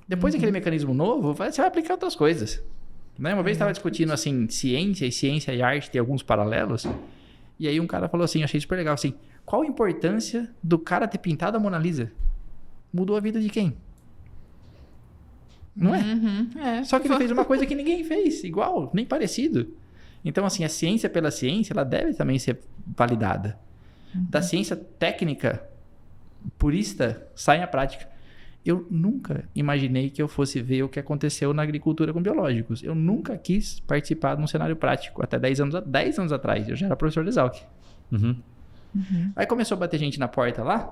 Depois daquele mecanismo novo, você vai aplicar outras coisas. Né? Uma vez estava discutindo assim, ciência e arte tem alguns paralelos. E aí um cara falou assim, eu achei super legal assim, qual a importância do cara ter pintado a Mona Lisa? Mudou a vida de quem? Não é? Só que ele fez uma coisa que ninguém fez, igual, nem parecido. Então, assim, a ciência pela ciência, ela deve também ser validada. Da ciência técnica, purista, sai a prática. Eu nunca imaginei que eu fosse ver o que aconteceu na agricultura com biológicos. Eu nunca quis participar de um cenário prático. Até 10 anos atrás, eu já era professor de Exalc. Aí começou a bater gente na porta lá.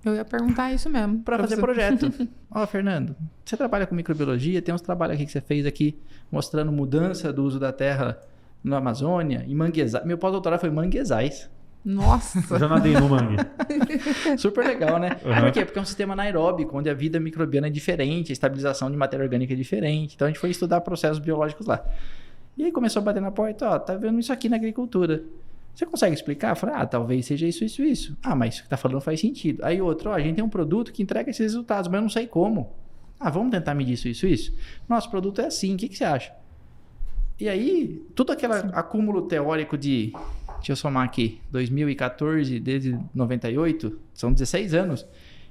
Eu ia perguntar isso mesmo. Para fazer projeto. Ó, Fernando, você trabalha com microbiologia, tem uns trabalhos aqui que você fez aqui, mostrando mudança do uso da terra na Amazônia, em manguezais. Meu pós-doutorado foi manguezais. Nossa! Eu já nadei no mangue. Super legal, né? Por quê? Porque é um sistema anaeróbico, onde a vida microbiana é diferente, a estabilização de matéria orgânica é diferente. Então a gente foi estudar processos biológicos lá. E aí começou a bater na porta, ó, tá vendo isso aqui na agricultura. Você consegue explicar? Eu falei, talvez seja isso. Mas isso que tá falando faz sentido. Aí outro, a gente tem um produto que entrega esses resultados, mas eu não sei como. Vamos tentar medir isso. Nosso produto é assim, o que você acha? E aí, todo aquele acúmulo teórico de... Deixa eu somar aqui, 2014, desde 98, são 16 anos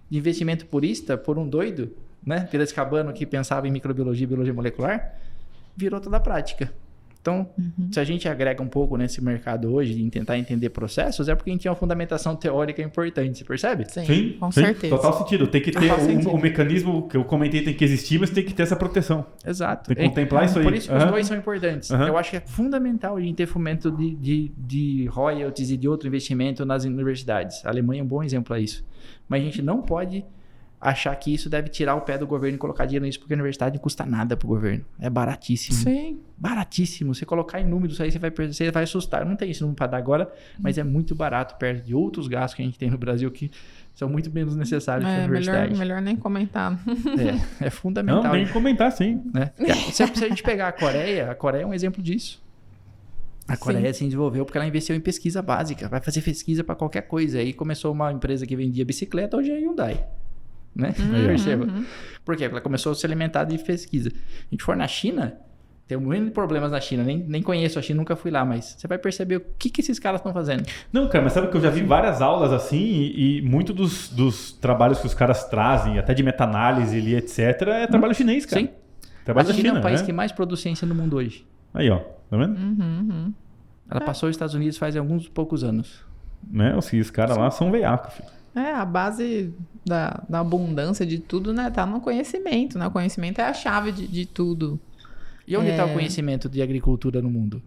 de investimento purista por um doido, né? Piracicabano que pensava em microbiologia e biologia molecular, virou toda a prática. Então, se a gente agrega um pouco nesse mercado hoje em tentar entender processos, é porque a gente tinha uma fundamentação teórica importante, você percebe? Sim, com certeza. Total sentido. Tem que ter o mecanismo que eu comentei, tem que existir, mas tem que ter essa proteção. Exato. Tem que contemplar isso aí. Por isso que os dois são importantes. Eu acho que é fundamental a gente ter fomento de royalties e de outro investimento nas universidades. A Alemanha é um bom exemplo a isso. Mas a gente não pode achar que isso deve tirar o pé do governo e colocar dinheiro nisso, porque a universidade não custa nada pro governo. É baratíssimo. Sim. Baratíssimo. Você colocar em números aí, você vai assustar. Eu não tenho esse número para dar agora, mas é muito barato perto de outros gastos que a gente tem no Brasil que são muito menos necessários para a universidade. Melhor nem comentar. É fundamental. Não, tem que comentar, sim. Né? Se a gente pegar a Coreia é um exemplo disso. A Coreia se desenvolveu porque ela investiu em pesquisa básica. Vai fazer pesquisa para qualquer coisa. Aí começou uma empresa que vendia bicicleta, hoje é a Hyundai. Né? Perceba. Por quê? Porque ela começou a se alimentar de pesquisa. A gente for na China, tem um monte de problemas na China. Nem conheço a China, nunca fui lá, mas você vai perceber o que esses caras estão fazendo. Não, cara, mas sabe que eu já vi várias aulas assim e muito dos trabalhos que os caras trazem, até de meta-análise e etc, é trabalho chinês, cara. Sim. Trabalho a China da é o país que mais produz ciência no mundo hoje. Aí, ó. Tá vendo? Ela passou os Estados Unidos faz alguns poucos anos. Né? Os caras lá são veiacos, filho. A base da abundância de tudo, né, tá no conhecimento, né? O conhecimento é a chave de tudo. E onde está o conhecimento de agricultura no mundo?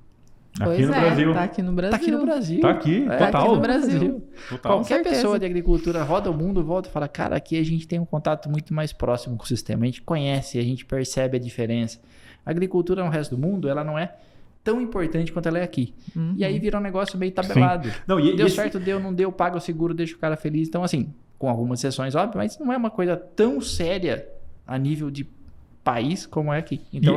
Aqui no Brasil. Tá aqui no Brasil. Tá aqui no Brasil. Tá aqui, total. Tá aqui no Brasil. Total. Qualquer pessoa de agricultura roda o mundo, volta e fala, cara, aqui a gente tem um contato muito mais próximo com o sistema. A gente conhece, a gente percebe a diferença. A agricultura no resto do mundo, ela não é tão importante quanto ela é aqui. E aí vira um negócio meio tabelado. Não, deu certo, deu, não deu, paga o seguro, deixa o cara feliz. Então, assim, com algumas exceções, óbvio, mas não é uma coisa tão séria a nível de país como é aqui. Então,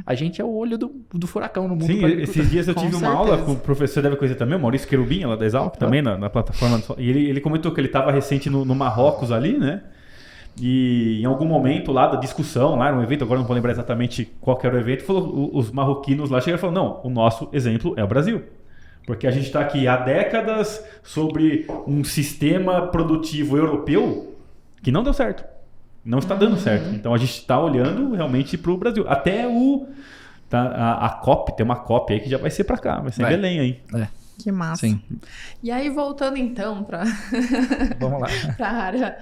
a gente é o olho do furacão no mundo. Sim, esses dias eu tive uma aula com o professor, deve conhecer também, o Maurício Querubim, lá da Exalc, também na plataforma. E ele comentou que ele estava recente no Marrocos ali, né? E em algum momento lá da discussão, lá no evento, agora não vou lembrar exatamente qual que era o evento, falou, os marroquinos lá chegaram e falaram, não, o nosso exemplo é o Brasil. Porque a gente está aqui há décadas sobre um sistema produtivo europeu que não deu certo. Não está dando certo. Então a gente está olhando realmente para o Brasil. Até a COP, tem uma COP aí que já vai ser para cá, vai ser em Belém aí. Que massa. Sim. E aí, voltando então para a área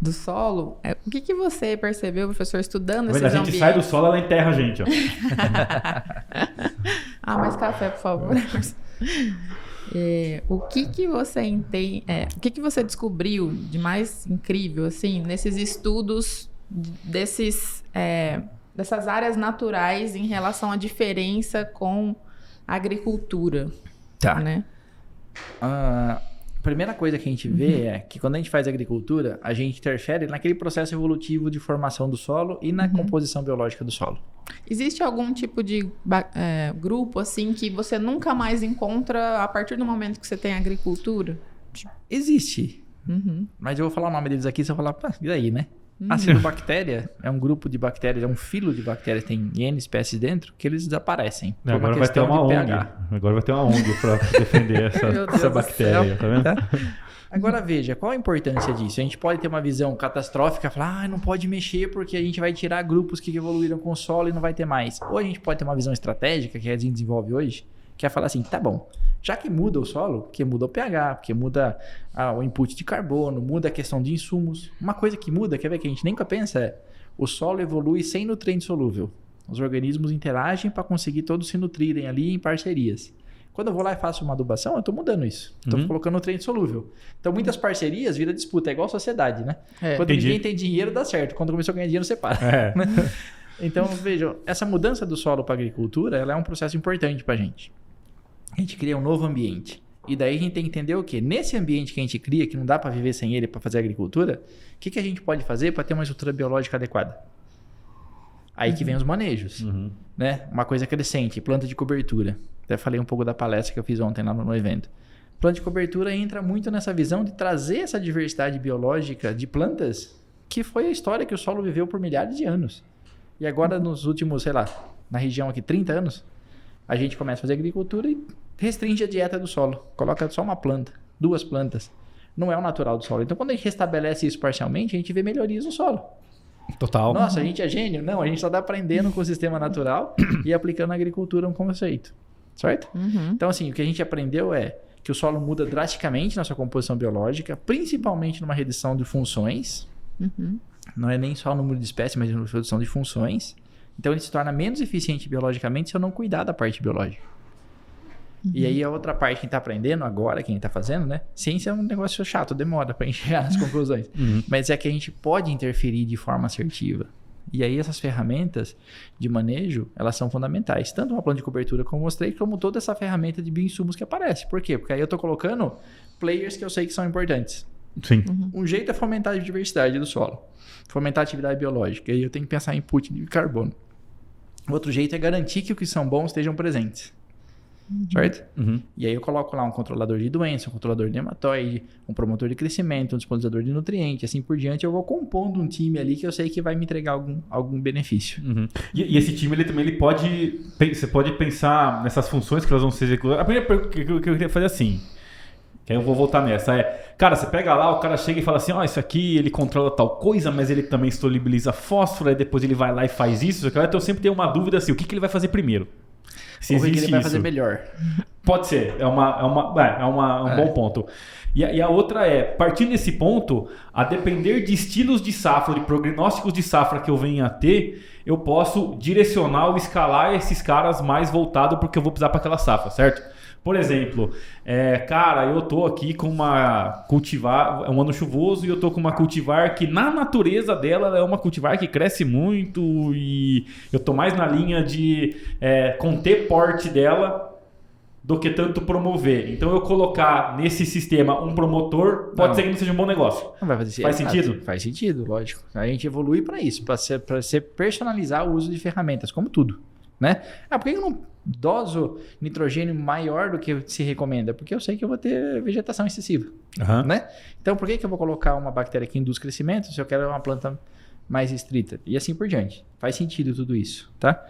do solo, o que você percebeu, professor, estudando esses ambientes? A gente sai do solo, ela enterra a gente. Ó. Mais café, por favor. O que você entende, o que você descobriu de mais incrível assim nesses estudos dessas áreas naturais em relação à diferença com a agricultura? Tá. Né? A primeira coisa que a gente vê é que quando a gente faz agricultura, a gente interfere naquele processo evolutivo de formação do solo e na composição biológica do solo. Existe algum tipo de grupo assim que você nunca mais encontra a partir do momento que você tem agricultura? Existe. Mas eu vou falar o nome deles aqui, você vai falar, e daí, né? A cianobactéria é um grupo de bactérias, é um filo de bactérias, tem N espécies dentro, que eles desaparecem. Agora vai ter uma ONG. Agora vai ter uma ONG para defender essa bactéria, tá vendo? Tá? Agora veja, qual a importância disso? A gente pode ter uma visão catastrófica, falar, não pode mexer porque a gente vai tirar grupos que evoluíram com o solo e não vai ter mais. Ou a gente pode ter uma visão estratégica, que a gente desenvolve hoje, que é falar assim, tá bom, já que muda o solo, porque muda o pH, porque muda o input de carbono, muda a questão de insumos. Uma coisa que muda, quer ver, que a gente nunca pensa é, o solo evolui sem nutriente solúvel. Os organismos interagem para conseguir todos se nutrirem ali em parcerias. Quando eu vou lá e faço uma adubação, eu estou mudando isso. Estou colocando nutriente solúvel. Então, muitas parcerias viram disputa. É igual a sociedade, né? Quando ninguém tem dinheiro, dá certo. Quando começou a ganhar dinheiro, separa. Então, vejam, essa mudança do solo para a agricultura, ela é um processo importante para a gente. A gente cria um novo ambiente. E daí a gente tem que entender o quê? Nesse ambiente que a gente cria, que não dá para viver sem ele para fazer agricultura, o que a gente pode fazer para ter uma estrutura biológica adequada? Aí que vem os manejos. Né? Uma coisa crescente, planta de cobertura. Até falei um pouco da palestra que eu fiz ontem lá no evento. Planta de cobertura entra muito nessa visão de trazer essa diversidade biológica de plantas, que foi a história que o solo viveu por milhares de anos. E agora, nos últimos, sei lá, na região aqui, 30 anos, a gente começa a fazer agricultura e restringe a dieta do solo. Coloca só uma planta, 2 plantas. Não é o natural do solo. Então, quando a gente restabelece isso parcialmente, a gente vê melhorias no solo. Total. Nossa, a gente é gênio? Não, a gente só está aprendendo com o sistema natural e aplicando na agricultura um conceito. Certo? Então, assim, o que a gente aprendeu é que o solo muda drasticamente na sua composição biológica, principalmente numa redução de funções. Não é nem só o número de espécies, mas na redução de funções. Então, ele se torna menos eficiente biologicamente se eu não cuidar da parte biológica. E aí, a outra parte que a gente está aprendendo agora, que a gente está fazendo, né? Ciência é um negócio chato, demora para chegar nas conclusões. Mas é que a gente pode interferir de forma assertiva. E aí, essas ferramentas de manejo, elas são fundamentais. Tanto uma planta de cobertura, como eu mostrei, como toda essa ferramenta de bioinsumos que aparece. Por quê? Porque aí eu estou colocando players que eu sei que são importantes. Sim. Um jeito é fomentar a diversidade do solo. Fomentar a atividade biológica. E aí eu tenho que pensar em input de carbono. Outro jeito é garantir que os que são bons estejam presentes. Certo? E aí eu coloco lá um controlador de doença, um controlador de nematóide, um promotor de crescimento, um disponibilizador de nutriente, assim por diante. Eu vou compondo um time ali que eu sei que vai me entregar algum benefício. E esse time, ele também pode... Você pode pensar nessas funções que elas vão ser executadas. A primeira pergunta que eu queria fazer assim, que aí eu vou voltar nessa, cara, você pega lá, o cara chega e fala assim, isso aqui ele controla tal coisa, mas ele também solubiliza fósforo, aí depois ele vai lá e faz isso. Então eu sempre tenho uma dúvida assim, o que ele vai fazer primeiro? Se ou o que ele vai isso. fazer melhor. Pode ser, é um bom ponto. E a outra partindo desse ponto, a depender de estilos de safra, de prognósticos de safra que eu venha a ter, eu posso direcionar ou escalar esses caras mais voltados porque eu vou precisar para aquela safra, certo? Por exemplo, cara, eu tô aqui com uma cultivar, é um ano chuvoso e eu tô com uma cultivar que na natureza dela é uma cultivar que cresce muito e eu tô mais na linha de conter porte dela. do que tanto promover. Então eu colocar nesse sistema um promotor, pode ser que não seja um bom negócio. Não vai fazer Faz sentido? Faz sentido, lógico. A gente evolui para isso, para ser personalizar o uso de ferramentas, como tudo, né? Por que eu não doso nitrogênio maior do que se recomenda? Porque eu sei que eu vou ter vegetação excessiva, né? Então por que eu vou colocar uma bactéria que induz crescimento se eu quero uma planta mais restrita? E assim por diante. Faz sentido tudo isso, tá?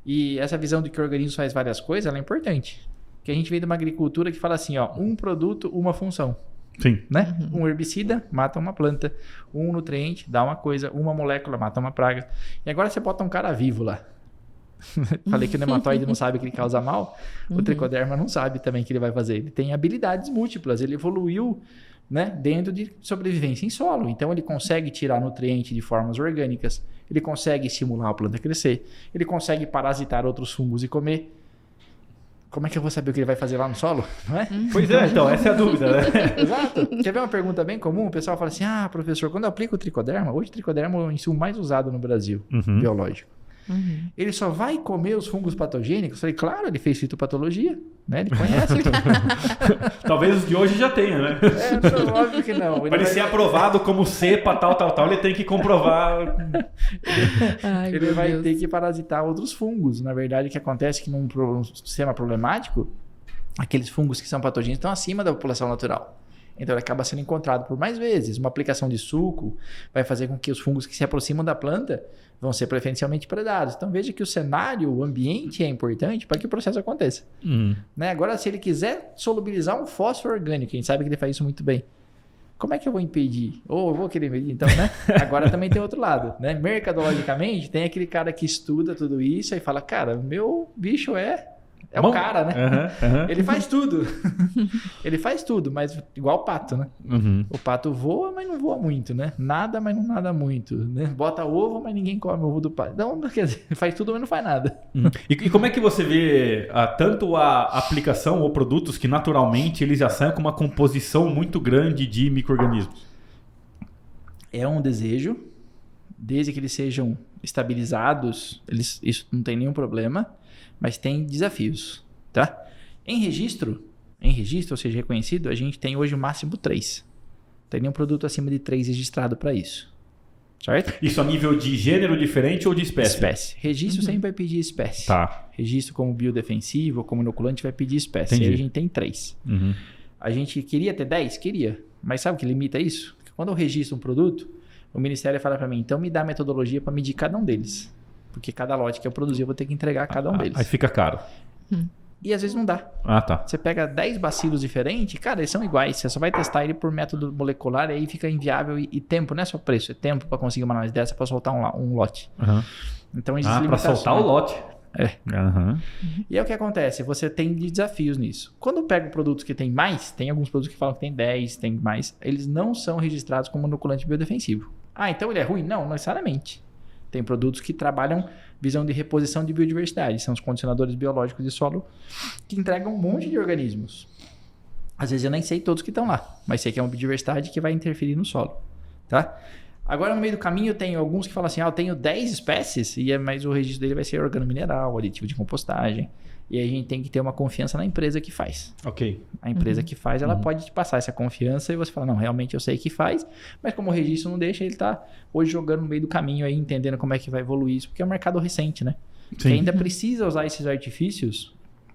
E essa visão de que o organismo faz várias coisas, ela é importante. Que a gente vem de uma agricultura que fala assim, ó, um produto, uma função. Sim. Né? Um herbicida mata uma planta, um nutriente dá uma coisa, uma molécula mata uma praga. E agora você bota um cara vivo lá. Falei que o nematóide não sabe que ele causa mal, o tricoderma não sabe também o que ele vai fazer. Ele tem habilidades múltiplas, ele evoluiu, né, dentro de sobrevivência em solo. Então ele consegue tirar nutriente de formas orgânicas, ele consegue estimular a planta a crescer, ele consegue parasitar outros fungos e comer. Como é que eu vou saber o que ele vai fazer lá no solo? Não é? Pois é, então, essa é a dúvida, né? Exato. Quer ver uma pergunta bem comum? O pessoal fala assim, professor, quando eu aplico o tricoderma, hoje o tricoderma é o insumo mais usado no Brasil, biológico. Ele só vai comer os fungos patogênicos? Eu falei, claro, ele fez fitopatologia, né? Ele conhece. Talvez os de hoje já tenha, né? Não, óbvio que não. Para ele ser aprovado como cepa, tal, ele tem que comprovar. Ele vai ter que parasitar outros fungos. Na verdade, o que acontece é que num sistema problemático, aqueles fungos que são patogênicos estão acima da população natural. Então ele acaba sendo encontrado por mais vezes. Uma aplicação de suco vai fazer com que os fungos que se aproximam da planta vão ser preferencialmente predados. Então veja que o cenário, o ambiente é importante para que o processo aconteça. Né? Agora, se ele quiser solubilizar um fósforo orgânico, a gente sabe que ele faz isso muito bem. Como é que eu vou impedir? Ou eu vou querer impedir? Então, né? Agora também tem outro lado. Né? Mercadologicamente, tem aquele cara que estuda tudo isso e fala, cara, meu bicho é o cara, né? Ele faz tudo. Ele faz tudo, mas igual o pato, né? O pato voa, mas não voa muito, né? Nada, mas não nada muito. Né? Bota ovo, mas ninguém come o ovo do pato. Então, quer dizer, faz tudo, mas não faz nada. E como é que você vê tanto a aplicação ou produtos que naturalmente eles já saem com uma composição muito grande de micro-organismos? É um desejo, desde que eles sejam estabilizados, isso não tem nenhum problema. Mas tem desafios, tá? Em registro, ou seja, reconhecido, a gente tem hoje o máximo 3. Não tem nenhum produto acima de 3 registrado para isso. Certo? Isso a nível de gênero diferente ou de espécie? Espécie. Registro sempre vai pedir espécie. Tá. Registro como biodefensivo ou como inoculante vai pedir espécie. Entendi. Aí a gente tem 3. A gente queria ter 10? Queria. Mas sabe o que limita isso? Quando eu registro um produto, o Ministério fala para mim, então me dá a metodologia para medir cada um deles. Porque cada lote que eu produzir, eu vou ter que entregar cada um deles. Aí fica caro. E às vezes não dá. Tá. Você pega 10 bacilos diferentes, cara, eles são iguais. Você só vai testar ele por método molecular e aí fica inviável. E tempo, não é só preço, é tempo para conseguir uma análise dessa para soltar um lote. Então existe limitação. Para soltar o lote. E é o que acontece, você tem desafios nisso. Quando eu pego produtos que tem mais, tem alguns produtos que falam que tem 10, tem mais, eles não são registrados como inoculante biodefensivo. Então ele é ruim? Não necessariamente. Tem produtos que trabalham visão de reposição de biodiversidade. São os condicionadores biológicos de solo que entregam um monte de organismos. Às vezes eu nem sei todos que estão lá, mas sei que é uma biodiversidade que vai interferir no solo. Tá? Agora, no meio do caminho, eu tenho alguns que falam assim, eu tenho 10 espécies, mas o registro dele vai ser organomineral, aditivo de compostagem. E aí a gente tem que ter uma confiança na empresa que faz. Ok. A empresa que faz, ela pode te passar essa confiança e você fala, não, realmente eu sei que faz, mas como o registro não deixa, ele está hoje jogando no meio do caminho aí, entendendo como é que vai evoluir isso, porque é um mercado recente, né? Sim. Que ainda precisa usar esses artifícios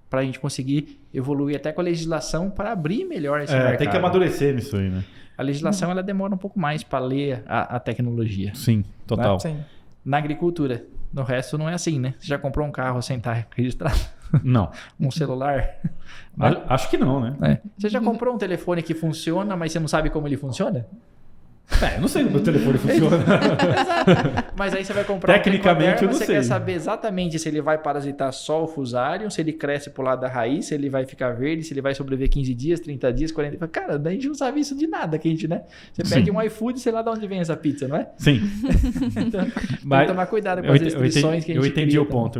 para a gente conseguir evoluir até com a legislação para abrir melhor esse mercado. Tem que amadurecer nisso aí, né? A legislação, ela demora um pouco mais para ler a tecnologia. Sim, total. Né? Sim. Na agricultura. No resto não é assim, né? Você já comprou um carro sem estar registrado? Não. Um celular? Acho que não, né? Você já comprou um telefone que funciona, mas você não sabe como ele funciona? Eu não sei como o telefone funciona. Exato. Mas aí você vai comprar Tecnicamente, eu não sei. Você quer saber exatamente se ele vai parasitar só o fusarium, se ele cresce pro lado da raiz, se ele vai ficar verde, se ele vai sobreviver 15 dias, 30 dias, 40 dias. Cara, a gente não sabe isso de nada, que a gente, né? Você pede um iFood, sei lá de onde vem essa pizza, não é? Sim. Então, tem que tomar cuidado com as restrições que a gente Eu entendi o ponto,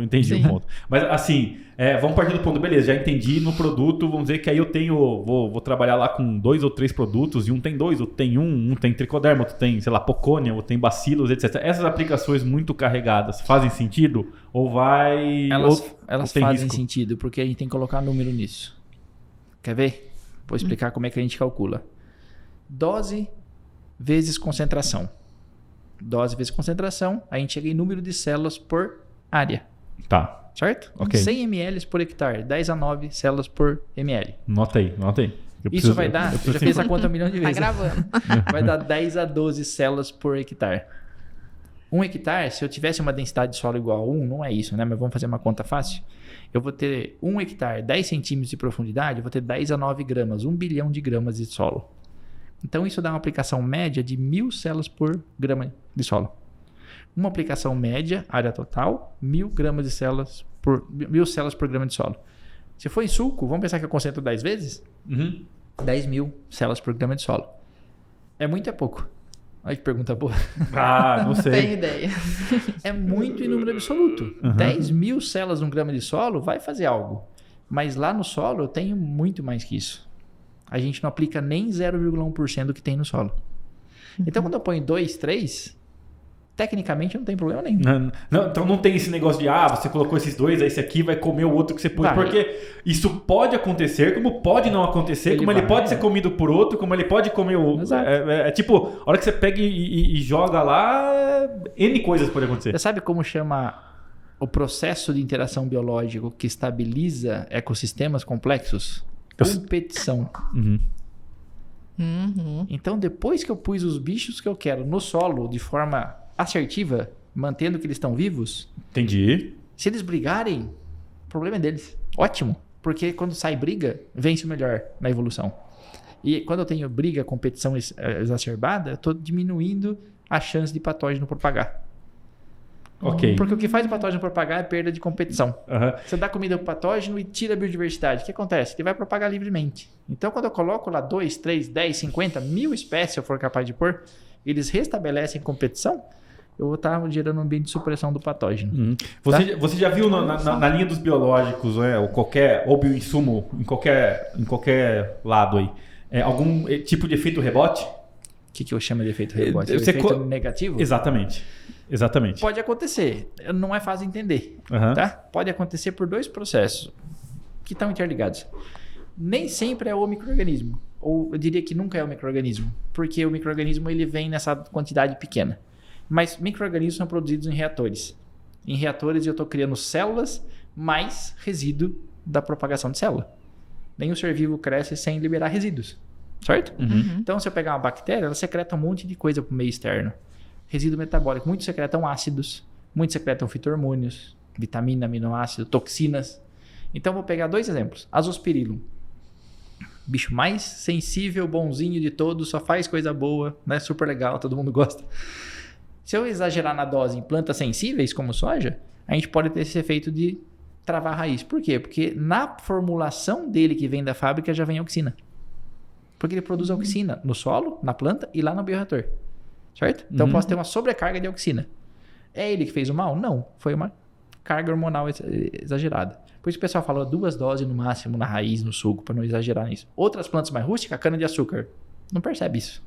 Mas assim, vamos partir do ponto, beleza, já entendi no produto, vamos dizer que aí eu tenho, vou trabalhar lá com 2 ou 3 produtos, e um tem 2, outro tem um tem tricoderma, outro tem, sei lá, pocônia, outro tem bacilos, etc. Essas aplicações muito carregadas fazem sentido? Ou vai... Elas fazem sentido, porque a gente tem que colocar número nisso. Quer ver? Vou explicar como é que a gente calcula. Dose vezes concentração. Dose vezes concentração, a gente chega em número de células por área. Tá. Certo? Ok. 100 ml por hectare, 10 a 9 células por ml. Nota aí. Isso vai dar, eu já fiz a conta 1 milhão de Tá vezes. gravando. Vai dar 10 a 12 células por hectare. 1 hectare, se eu tivesse uma densidade de solo igual a 1, não é isso, né? Mas vamos fazer uma conta fácil. Eu vou ter 1 hectare, 10 centímetros de profundidade, eu vou ter 10 a 9 gramas, 1 bilhão de gramas de solo. Então isso dá uma aplicação média de 1.000 células por grama de solo. Uma aplicação média, área total, 1.000 gramas de células por 1.000 células por grama de solo. Se for em suco, vamos pensar que eu concentro 10 vezes? 10.000 células por grama de solo. É muito ou é pouco? Olha que pergunta boa. Ah, não sei. Tem ideia. É muito em número absoluto. 10.000 células num grama de solo vai fazer algo. Mas lá no solo eu tenho muito mais que isso. A gente não aplica nem 0,1% do que tem no solo. Então quando eu ponho 2, 3, tecnicamente não tem problema nenhum. Então não tem esse negócio de, você colocou esses dois, aí esse aqui vai comer o outro que você pôs. Vai. Porque isso pode acontecer, como pode não acontecer, como ele pode ser comido por outro, como ele pode comer o outro. Exato. É tipo, a hora que você pega e joga lá, N coisas podem acontecer. Você sabe como chama o processo de interação biológico que estabiliza ecossistemas complexos? Competição. Então, depois que eu pus os bichos que eu quero no solo de forma assertiva, mantendo que eles estão vivos, Entendi. se eles brigarem, o problema é deles. Ótimo. Porque quando sai briga, vence o melhor na evolução. E quando eu tenho briga, competição exacerbada, eu estou diminuindo a chance de patógeno propagar. Ok. Porque o que faz o patógeno propagar é perda de competição. Você dá comida para o patógeno e tira a biodiversidade. O que acontece? Ele vai propagar livremente. Então, quando eu coloco lá 2, 3, 10, 50, 1.000 espécies, se eu for capaz de pôr, eles restabelecem competição, eu vou estar gerando um ambiente de supressão do patógeno. Você já viu na linha dos biológicos, ou bioinsumo, em qualquer lado aí, algum tipo de efeito rebote? O que eu chamo de efeito rebote? Efeito negativo? Exatamente. Pode acontecer. Não é fácil de entender. Tá? Pode acontecer por 2 processos que estão interligados. Nem sempre é o micro-organismo. Ou eu diria que nunca é o micro-organismo. Porque o micro-organismo ele vem nessa quantidade pequena. Mas micro-organismos são produzidos em reatores. Em reatores eu estou criando células mais resíduo da propagação de célula. Nenhum ser vivo cresce sem liberar resíduos. Certo? Então, se eu pegar uma bactéria, ela secreta um monte de coisa para o meio externo. Resíduo metabólico. Muitos secretam ácidos, muitos secretam fitohormônios, vitamina, aminoácido, toxinas. Então, vou pegar 2 exemplos. Azospirillum. Bicho mais sensível, bonzinho de todos, só faz coisa boa, né? Super legal, todo mundo gosta. Se eu exagerar na dose em plantas sensíveis, como soja, a gente pode ter esse efeito de travar a raiz. Por quê? Porque na formulação dele que vem da fábrica já vem auxina. Porque ele produz auxina no solo, na planta e lá no bioreator. Certo? Então eu posso ter uma sobrecarga de auxina. É ele que fez o mal? Não. Foi uma carga hormonal exagerada. Por isso o pessoal falou 2 doses no máximo na raiz, no suco, para não exagerar nisso. Outras plantas mais rústicas, cana-de-açúcar, não percebe isso.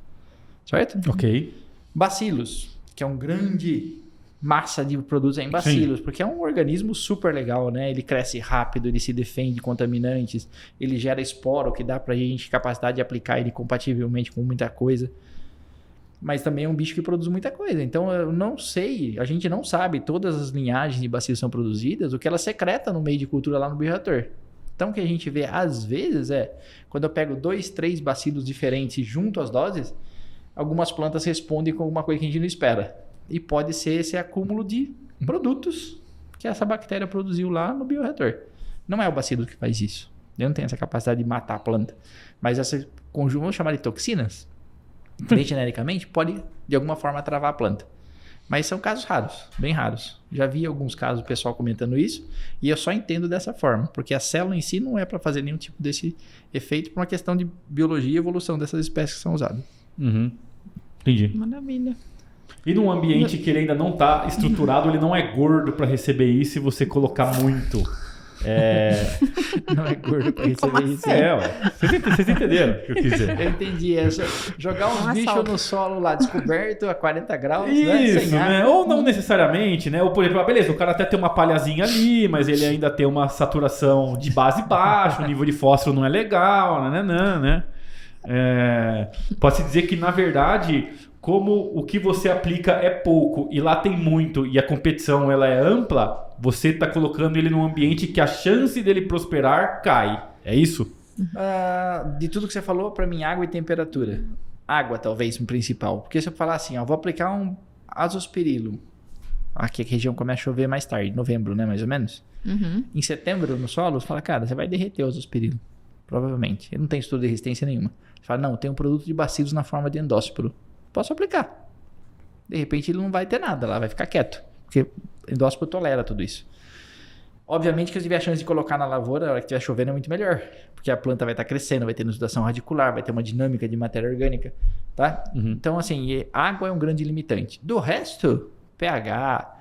Certo? Ok. Bacilos, que é um grande massa de produtos em bacilos, porque é um organismo super legal, né? Ele cresce rápido, ele se defende de contaminantes, ele gera esporo que dá pra gente capacidade de aplicar ele compativelmente com muita coisa. Mas também é um bicho que produz muita coisa. Então eu não sei, a gente não sabe todas as linhagens de bacilos são produzidas, o que ela secreta no meio de cultura lá no bioreator. Então o que a gente vê às vezes quando eu pego 2, 3 bacilos diferentes junto às doses, algumas plantas respondem com alguma coisa que a gente não espera. E pode ser esse acúmulo de produtos que essa bactéria produziu lá no bioreator. Não é o bacilo que faz isso. Ele não tem essa capacidade de matar a planta. Mas esse conjunto, vamos chamar de toxinas, bem genericamente, pode de alguma forma travar a planta. Mas são casos raros, bem raros. Já vi alguns casos do pessoal comentando isso e eu só entendo dessa forma, porque a célula em si não é para fazer nenhum tipo desse efeito por uma questão de biologia e evolução dessas espécies que são usadas. Entendi. Maravilha. E num ambiente que ele ainda não está estruturado, ele não é gordo para receber isso e você colocar muito. Não é gordo pra receber isso. Vocês entenderam o que eu quis dizer. Eu entendi. Jogar uns bichos no solo lá descoberto a 40 graus, Isso, né? né? Ou não necessariamente, né? Ou, por exemplo, beleza, o cara até tem uma palhazinha ali, mas ele ainda tem uma saturação de base baixa, o nível de fósforo não é legal, né? Pode-se dizer que, na verdade, como o que você aplica é pouco e lá tem muito e a competição ela é ampla, você está colocando ele num ambiente que a chance dele prosperar cai. É isso? De tudo que você falou, para mim, água e temperatura. Água, talvez, no principal. Porque se eu falar assim, vou aplicar um azospirilo. Aqui a região começa a chover mais tarde, novembro, né, mais ou menos. Uhum. Em setembro, no solo, você fala, cara, você vai derreter o azospirilo. Provavelmente. Ele não tem estudo de resistência nenhuma. Você fala, não, tem um produto de bacilos na forma de endósporo. Posso aplicar. De repente ele não vai ter nada lá, vai ficar quieto. Porque endósporo tolera tudo isso. Obviamente que se tiver a chance de colocar na lavoura, a hora que estiver chovendo é muito melhor. Porque a planta vai estar crescendo, vai ter nutrição radicular, vai ter uma dinâmica de matéria orgânica. Tá? Uhum. Então, assim, água é um grande limitante. Do resto, pH,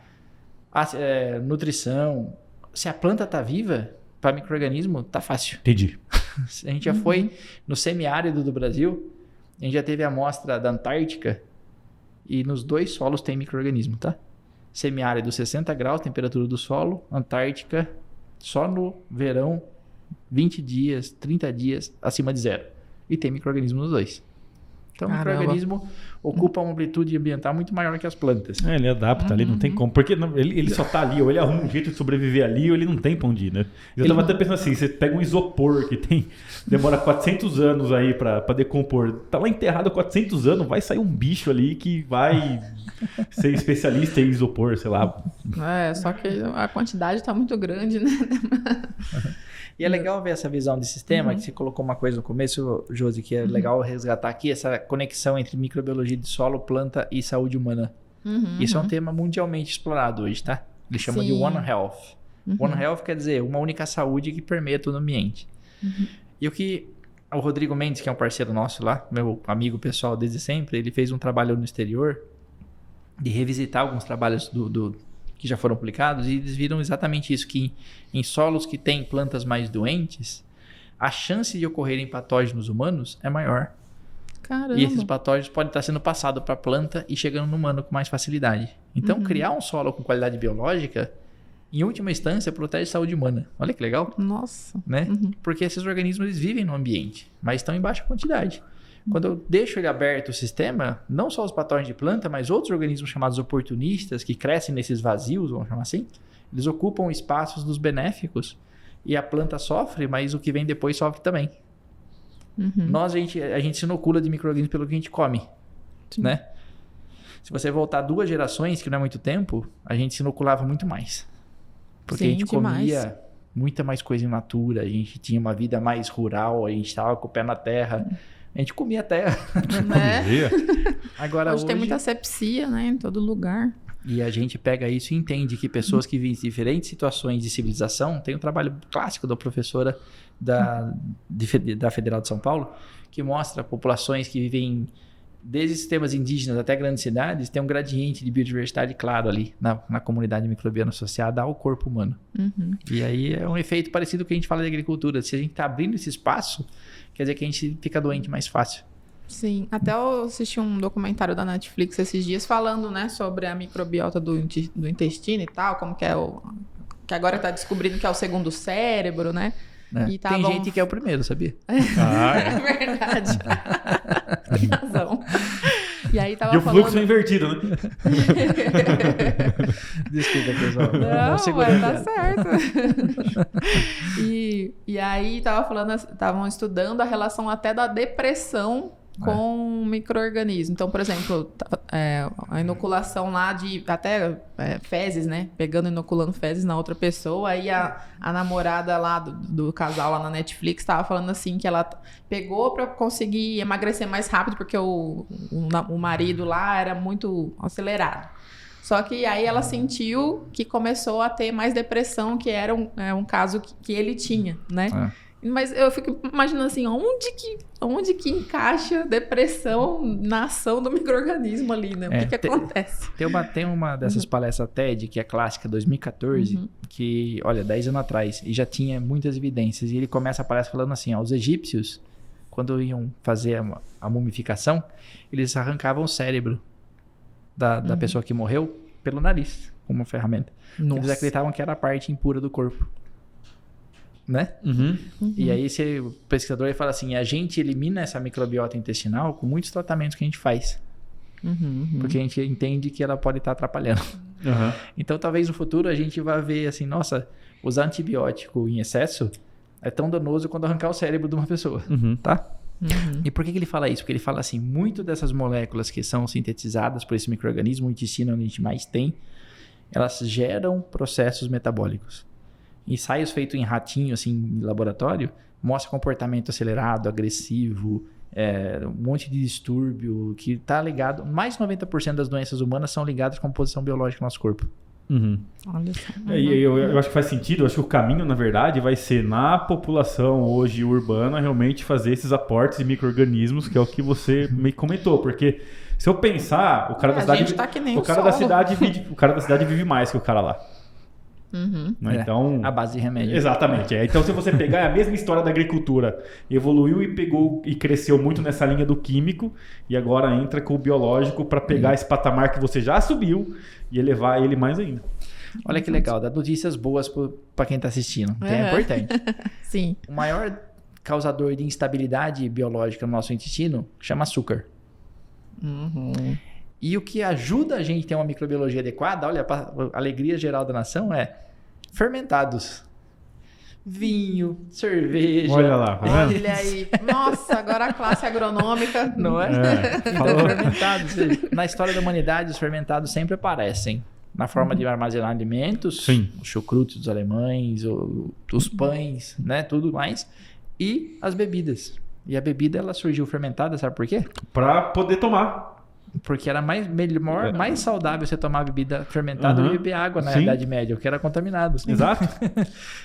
nutrição. Se a planta está viva, para micro-organismo, tá fácil. Entendi. A gente já foi no semiárido do Brasil, a gente já teve a amostra da Antártica e nos 2 solos tem micro-organismo, tá? Semiárido 60 graus, temperatura do solo, Antártica só no verão 20 dias, 30 dias acima de 0. E tem micro-organismo nos 2. Então o micro-organismo ocupa uma amplitude ambiental muito maior que as plantas. Ele adapta ali, não tem como. Porque ele só tá ali, ou ele arruma um jeito de sobreviver ali, ou ele não tem pra onde ir, né? Eu tava até pensando assim, você pega um isopor que demora 400 anos aí pra decompor. Tá lá enterrado há 400 anos, vai sair um bicho ali que vai ser especialista em isopor, sei lá. Só que a quantidade tá muito grande, né? E é legal ver essa visão de sistema, que você colocou uma coisa no começo, Josi, que é legal resgatar aqui, essa conexão entre microbiologia de solo, planta e saúde humana. Isso é um tema mundialmente explorado hoje, tá? Eles chamam de One Health. One Health quer dizer uma única saúde que permeia todo o ambiente. E o que o Rodrigo Mendes, que é um parceiro nosso lá, meu amigo pessoal desde sempre, ele fez um trabalho no exterior de revisitar alguns trabalhos que já foram publicados, e eles viram exatamente isso, que em solos que têm plantas mais doentes, a chance de ocorrerem patógenos humanos é maior. Caramba. E esses patógenos podem estar sendo passados para a planta e chegando no humano com mais facilidade. Então, criar um solo com qualidade biológica, em última instância, protege a saúde humana. Olha que legal. Nossa. Né? Porque esses organismos eles vivem no ambiente, mas estão em baixa quantidade. Quando eu deixo ele aberto o sistema, não só os patógenos de planta, mas outros organismos chamados oportunistas, que crescem nesses vazios, vamos chamar assim, eles ocupam espaços dos benéficos e a planta sofre, mas o que vem depois sofre também. A gente se inocula de micro-organismos pelo que a gente come. Né? Se você voltar 2 gerações, que não é muito tempo, a gente se inoculava muito mais. Porque a gente comia muita mais coisa in natura, a gente tinha uma vida mais rural, a gente estava com o pé na terra. A gente comia a terra. Né? Agora, hoje tem muita asepsia, né? Em todo lugar. E a gente pega isso e entende que pessoas que vivem em diferentes situações de civilização, tem um trabalho clássico da professora da Federal de São Paulo, que mostra populações que vivem desde sistemas indígenas até grandes cidades, tem um gradiente de biodiversidade claro ali na comunidade microbiana associada ao corpo humano. E aí é um efeito parecido com o que a gente fala de agricultura. Se a gente está abrindo esse espaço, quer dizer que a gente fica doente mais fácil. Sim, até eu assisti um documentário da Netflix esses dias falando, né, sobre a microbiota do intestino e tal, como que é que agora está descobrindo que é o segundo cérebro, né? E tem gente que é o primeiro, sabia? É verdade. Tem razão. E aí tava o fluxo é invertido, né? Desculpa, pessoal. Não, tá certo. E aí estavam estudando a relação até da depressão com micro-organismos. Então, por exemplo, a inoculação lá de até fezes, né? Inoculando fezes na outra pessoa. Aí a namorada lá do casal lá na Netflix estava falando assim que ela pegou para conseguir emagrecer mais rápido porque o marido lá era muito acelerado. Só que aí ela sentiu que começou a ter mais depressão, que era um caso que ele tinha, né? Mas eu fico imaginando assim, onde que encaixa depressão na ação do micro-organismo ali, né? O que acontece? Tem uma dessas palestras TED, que é clássica, 2014, que, olha, 10 anos atrás, e já tinha muitas evidências. E ele começa a palestra falando assim, ó, os egípcios, quando iam fazer a mumificação, eles arrancavam o cérebro da pessoa que morreu pelo nariz, com uma ferramenta. Nossa. Eles acreditavam que era a parte impura do corpo. Né? E aí o pesquisador ele fala assim, a gente elimina essa microbiota intestinal com muitos tratamentos que a gente faz. Porque a gente entende que ela pode estar atrapalhando. Então talvez no futuro a gente vá ver assim, nossa, usar antibiótico em excesso é tão danoso quanto arrancar o cérebro de uma pessoa. Tá? E por que ele fala isso? Porque ele fala assim, muito dessas moléculas que são sintetizadas por esse micro-organismo, o intestino onde a gente mais tem, elas geram processos metabólicos. Ensaios feitos em ratinho, assim, em laboratório, mostra comportamento acelerado, agressivo, um monte de distúrbio que está ligado... Mais de 90% das doenças humanas são ligadas à composição biológica do nosso corpo. Olha só. Eu acho que faz sentido. Eu acho que o caminho, na verdade, vai ser na população hoje urbana realmente fazer esses aportes de micro-organismos, que é o que você me comentou. Porque se eu pensar, o cara da cidade... Tá que nem o cara da cidade vive mais que o cara lá. Né? Então, a base de remédio. Exatamente. Então, se você pegar a mesma história da agricultura, evoluiu e pegou e cresceu muito nessa linha do químico, e agora entra com o biológico para pegar esse patamar que você já subiu e elevar ele mais ainda. Olha que legal, dá notícias boas para quem está assistindo, que é importante. Sim. O maior causador de instabilidade biológica no nosso intestino chama açúcar. E o que ajuda a gente a ter uma microbiologia adequada, olha, a alegria geral da nação é fermentados. Vinho, cerveja. Olha lá, tá vendo? Olha aí. Nossa, agora a classe agronômica. Não é? Então, fermentados. Na história da humanidade, os fermentados sempre aparecem. Na forma de armazenar alimentos, os chucrutes dos alemães, os pães, né? Tudo mais. E as bebidas. E a bebida, ela surgiu fermentada, sabe por quê? Para poder tomar. Porque era mais saudável você tomar bebida fermentada do que beber água na Idade Média, porque era contaminado. Exato.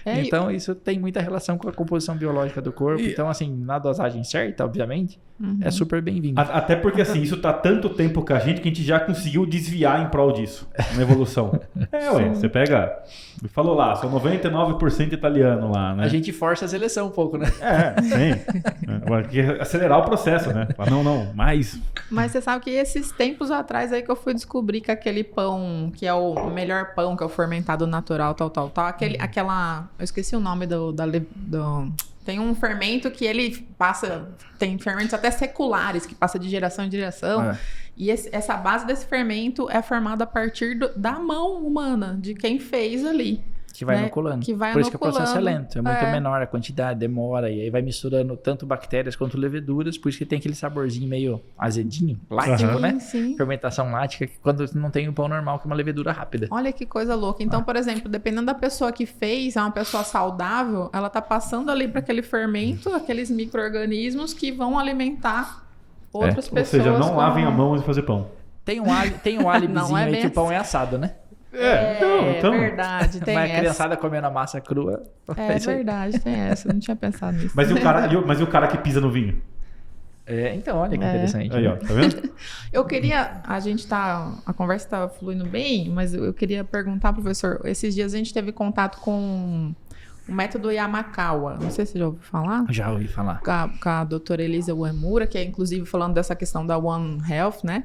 Então, isso tem muita relação com a composição biológica do corpo. Então, assim, na dosagem certa, obviamente, é super bem-vindo. Até porque, assim, isso tá tanto tempo com a gente que a gente já conseguiu desviar em prol disso, na evolução. Você pega... Falou lá, sou 99% italiano lá, né? A gente força a seleção um pouco, né? Sim. Agora, tem que acelerar o processo, né? Não, mais... Mas você sabe que esses tempos atrás aí que eu fui descobrir que aquele pão, que é o melhor pão, que é o fermentado natural, tal, aquela... Eu esqueci o nome tem um fermento que ele passa... Tem fermentos até seculares que passa de geração em geração. E essa base desse fermento é formada a partir da mão humana, de quem fez ali. Que vai inoculando. Por isso que o processo é lento, é muito menor a quantidade, demora, e aí vai misturando tanto bactérias quanto leveduras, por isso que tem aquele saborzinho meio azedinho, lático, né? Sim. Fermentação lática, que quando não tem o pão normal, que é uma levedura rápida. Olha que coisa louca. Então, por exemplo, dependendo da pessoa que fez, é uma pessoa saudável, ela tá passando ali para aquele fermento, aqueles micro-organismos que vão alimentar outras pessoas. Ou seja, não lavem a mão antes de fazer pão. Tem um álibizinho aí que o pão é assado, né? Então. Verdade, tem Mas essa. a criançada comendo a massa crua. É verdade, tem essa. Não tinha pensado nisso. Mas e o cara que pisa no vinho? Então, olha que interessante. Aí, ó, tá vendo? Eu queria... A conversa tá fluindo bem, mas eu queria perguntar, professor, esses dias a gente teve contato com o método Yamakawa. Não sei se você já ouviu falar. Já ouvi falar. Com a doutora Elisa Uemura, que é inclusive falando dessa questão da One Health, né?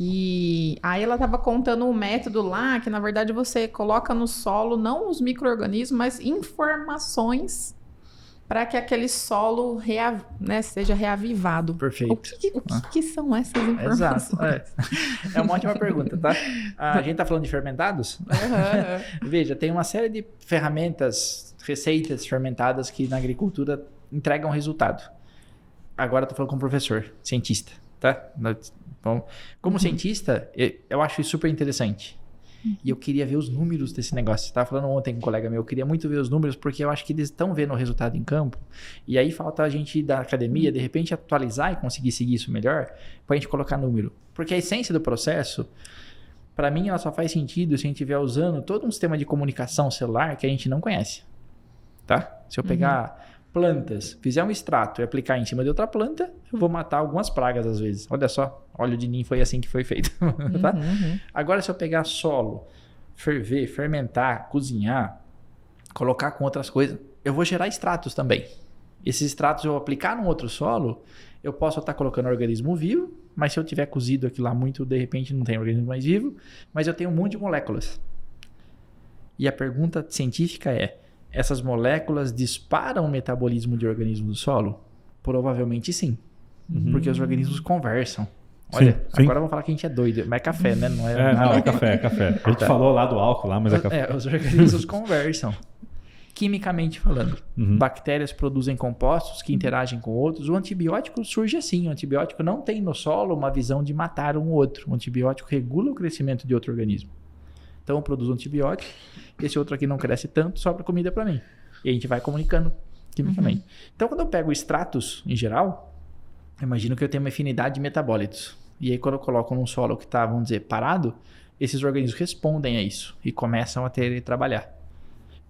E aí ela estava contando um método lá que, na verdade, você coloca no solo não os micro-organismos, mas informações para que aquele solo seja reavivado. Perfeito. O que são essas informações? Exato. É uma ótima pergunta, tá? A gente está falando de fermentados? Veja, tem uma série de ferramentas, receitas fermentadas que na agricultura entregam resultado. Agora estou falando como professor, cientista, tá? Bom, como cientista, eu acho isso super interessante. E eu queria ver os números desse negócio. Estava falando ontem com um colega meu, eu queria muito ver os números, porque eu acho que eles estão vendo o resultado em campo. E aí falta a gente da academia, de repente, atualizar e conseguir seguir isso melhor, para a gente colocar número. Porque a essência do processo, para mim, ela só faz sentido se a gente estiver usando todo um sistema de comunicação celular que a gente não conhece. Tá? Se eu pegar plantas, fizer um extrato e aplicar em cima de outra planta, eu vou matar algumas pragas às vezes. Olha só, óleo de ninho foi assim que foi feito. Tá? Agora, se eu pegar solo, ferver, fermentar, cozinhar, colocar com outras coisas, eu vou gerar extratos também. Esses extratos eu vou aplicar num outro solo, eu posso estar colocando organismo vivo, mas se eu tiver cozido aquilo lá muito, de repente não tem organismo mais vivo, mas eu tenho um monte de moléculas. E a pergunta científica é, essas moléculas disparam o metabolismo de organismos do solo? Provavelmente sim, porque os organismos conversam. Olha, sim. agora vamos falar que a gente é doido, mas é café, né? Não é café. A gente falou lá do álcool lá, mas é café. Os organismos conversam. Quimicamente falando, bactérias produzem compostos que interagem com outros. O antibiótico surge assim. O antibiótico não tem no solo uma visão de matar um outro. O antibiótico regula o crescimento de outro organismo. Então eu produzo um antibiótico, esse outro aqui não cresce tanto, sobra comida para mim. E a gente vai comunicando quimicamente. Então quando eu pego extratos em geral, eu imagino que eu tenho uma afinidade de metabólitos. E aí quando eu coloco num solo que está, vamos dizer, parado, esses organismos respondem a isso e começam a trabalhar.